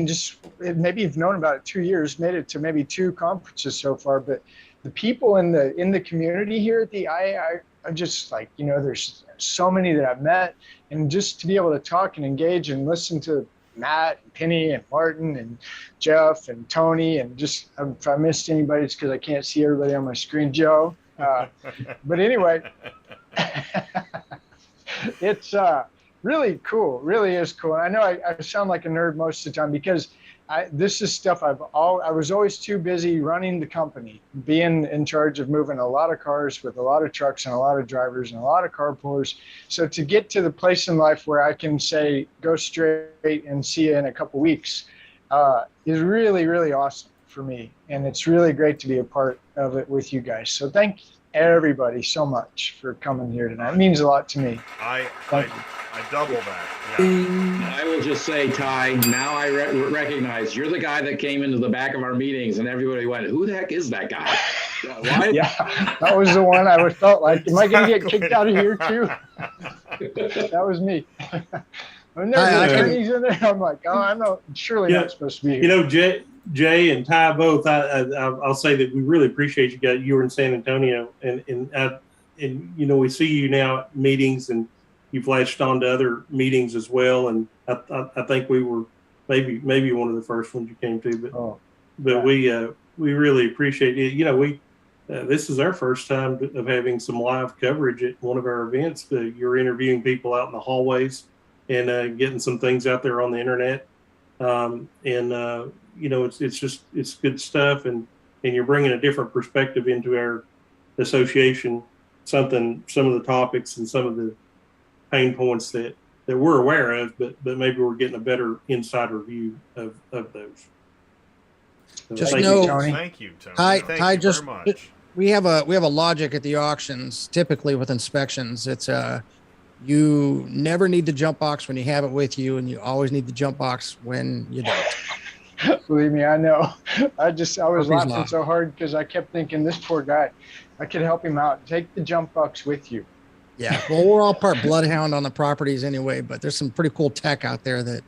Just maybe you've known about it 2 years, made it to maybe 2 conferences so far, but the people in the community here at the IARA are just like, there's so many that I've met, and just to be able to talk and engage and listen to Matt and Penny and Martin and Jeff and Tony, and just if I missed anybody, it's because I can't see everybody on my screen, Joe. But anyway, it's really cool. Really is cool. And I know I sound like a nerd most of the time because this is stuff I was always too busy running the company, being in charge of moving a lot of cars with a lot of trucks and a lot of drivers and a lot of carpoolers. So to get to the place in life where I can say, go straight and see you in a couple weeks is really, really awesome for me. And it's really great to be a part of it with you guys. So thank everybody so much for coming here tonight. It means a lot to me. I double that. Yeah. And I will just say, Ty, now I recognize you're the guy that came into the back of our meetings and everybody went, who the heck is that guy? Why? Yeah, that was the one I felt like, am I going to get kicked out of here too? That was me. When there's attorneys in there, I'm like, oh, I'm not, surely not supposed to be here. You know, Jay and Ty both, I'll say that we really appreciate you guys. You were in San Antonio, and you know, we see you now at meetings, and you've latched on to other meetings as well. And I think we were maybe one of the first ones you came to, but we really appreciate it. You know, this is our first time of having some live coverage at one of our events. You're interviewing people out in the hallways and getting some things out there on the internet. You know, it's good stuff, and you're bringing a different perspective into our association. Some of the topics and some of the pain points that we're aware of, but maybe we're getting a better insider view of those. So Just thank know, you, Tony. Thank you, Tony. Thank you very much. We have a logic at the auctions. Typically with inspections, it's you never need the jump box when you have it with you, and you always need the jump box when you don't. Believe me, I know. I was laughing so hard because I kept thinking, this poor guy, I could help him out. Take the jump box with you. Yeah, well, we're all part bloodhound on the properties anyway, but there's some pretty cool tech out there that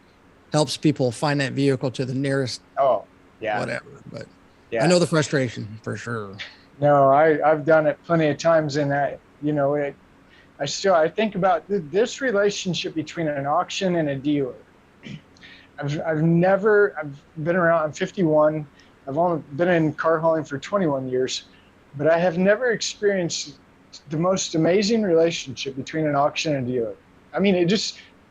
helps people find that vehicle to the nearest. Oh, yeah. Whatever, but yeah. I know the frustration for sure. No, I've done it plenty of times, and I think about this relationship between an auction and a dealer. I've been around. I'm 51. I've only been in car hauling for 21 years, but I have never experienced the most amazing relationship between an auction and a dealer. I mean,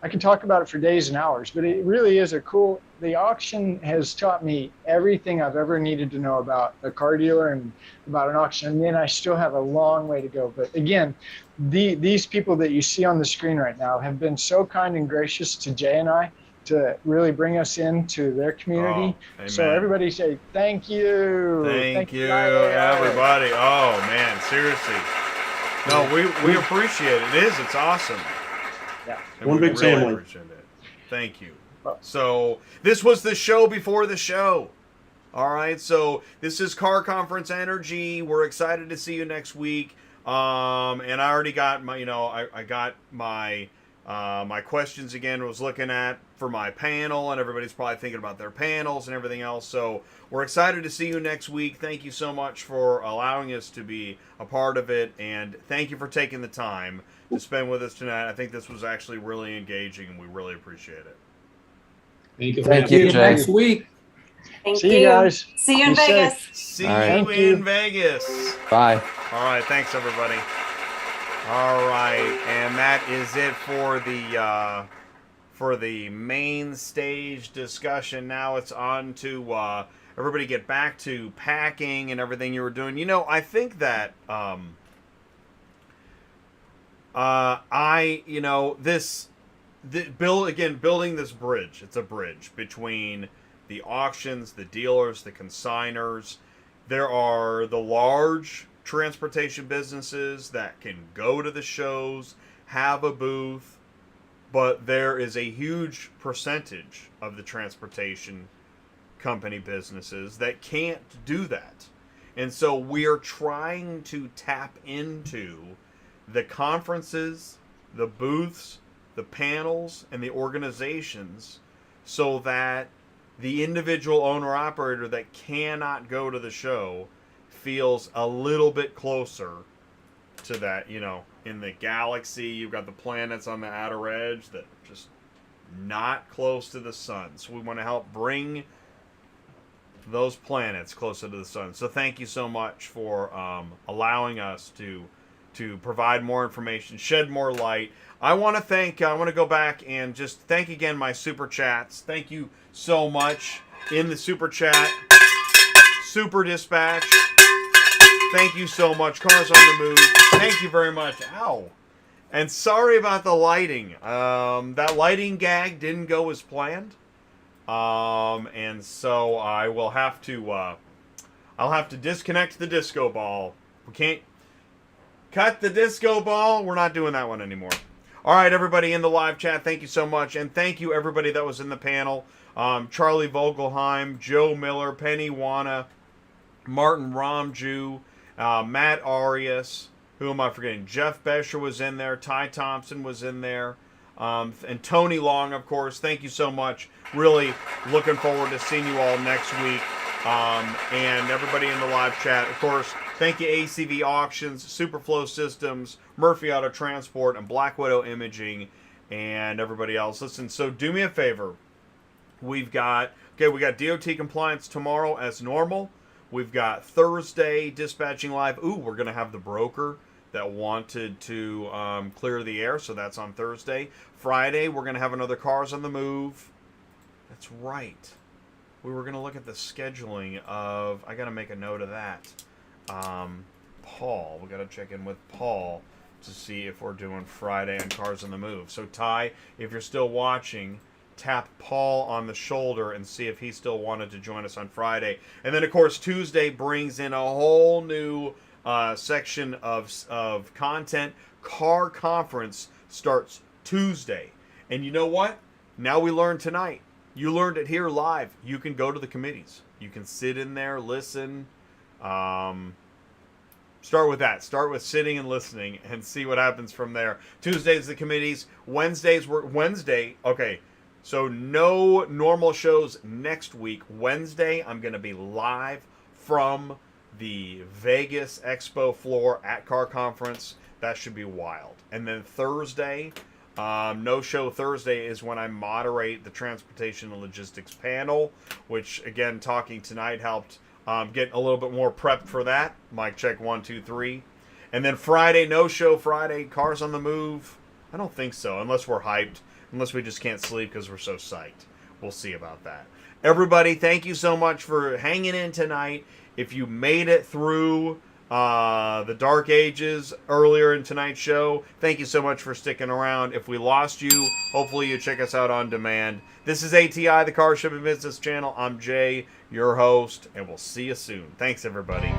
I could talk about it for days and hours, but it really is the auction has taught me everything I've ever needed to know about a car dealer and about an auction. And then I still have a long way to go. But again, these people that you see on the screen right now have been so kind and gracious to Jay and I to really bring us into their community. Oh, so everybody say, thank you. Thank you, everybody. Oh man, seriously. No, we appreciate it. It's awesome. Yeah. One big family. Appreciate it. Thank you. So this was the show before the show. All right. So this is Car Conference Energy. We're excited to see you next week. And I already got my, I got my my questions again. Was looking at for my panel, and everybody's probably thinking about their panels and everything else. So we're excited to see you next week. Thank you so much for allowing us to be a part of it, and thank you for taking the time to spend with us tonight. I think this was actually really engaging, and we really appreciate it. Thank you, Jay. Next week. See you guys. See you in Vegas. See you in Vegas. Bye. All right. Thanks, everybody. All right, and that is it for the main stage discussion. Now it's on to everybody get back to packing and everything you were doing. I think that building this bridge. It's a bridge between the auctions, the dealers, the consigners. There are the large transportation businesses that can go to the shows, have a booth, but there is a huge percentage of the transportation company businesses that can't do that. And so we are trying to tap into the conferences, the booths, the panels, and the organizations so that the individual owner-operator that cannot go to the show feels a little bit closer to that. In the galaxy, you've got the planets on the outer edge that just not close to the sun. So we want to help bring those planets closer to the sun. So thank you so much for allowing us to provide more information, shed more light. I want to go back and just thank again my super chats. Thank you so much in the super chat. Super Dispatch. Thank you so much. Cars on the Move. Thank you very much. Ow. And sorry about the lighting. That lighting gag didn't go as planned. And so I will have to, I'll have to disconnect the disco ball. We can't cut the disco ball. We're not doing that one anymore. All right, everybody in the live chat, thank you so much. And thank you, everybody that was in the panel. Charlie Vogelheim, Joe Miller, Penny Wana, Martin Romjue, Matt Arias. Who am I forgetting? Jeff Bescher was in there. Ty Thompson was in there. And Tony Long, of course. Thank you so much. Really looking forward to seeing you all next week. And everybody in the live chat, of course, thank you ACV Auctions, Superflow Systems, Murphy Auto Transport, and Black Widow Imaging, and everybody else. Listen, so do me a favor. We got DOT compliance tomorrow as normal. We've got Thursday dispatching live. Ooh, we're going to have the broker that wanted to clear the air, so that's on Thursday. Friday, we're going to have another Cars on the Move. That's right. We were going to look at the scheduling of, I got to make a note of that. Paul, we got to check in with Paul to see if we're doing Friday on Cars on the Move. So Ty, if you're still watching, tap Paul on the shoulder and see if he still wanted to join us on Friday. And then, of course, Tuesday brings in a whole new section of content. Car Conference starts Tuesday. And you know what? Now we learned tonight. You learned it here live. You can go to the committees. You can sit in there, listen. Start with that. Start with sitting and listening and see what happens from there. Tuesdays, the committees. Wednesday. Okay. So no normal shows next week. Wednesday, I'm going to be live from the Vegas Expo floor at Car Conference. That should be wild. And then Thursday, no show Thursday is when I moderate the Transportation and Logistics panel, which, again, talking tonight helped get a little bit more prepped for that. Mic check 1, 2, 3. And then Friday, no show Friday, Cars on the Move. I don't think so, unless we're hyped. Unless we just can't sleep because we're so psyched. We'll see about that. Everybody, thank you so much for hanging in tonight. If you made it through the dark ages earlier in tonight's show, thank you so much for sticking around. If we lost you, hopefully you check us out on demand. This is ATI, the Car Shipping Business Channel. I'm Jay, your host, and we'll see you soon. Thanks, everybody.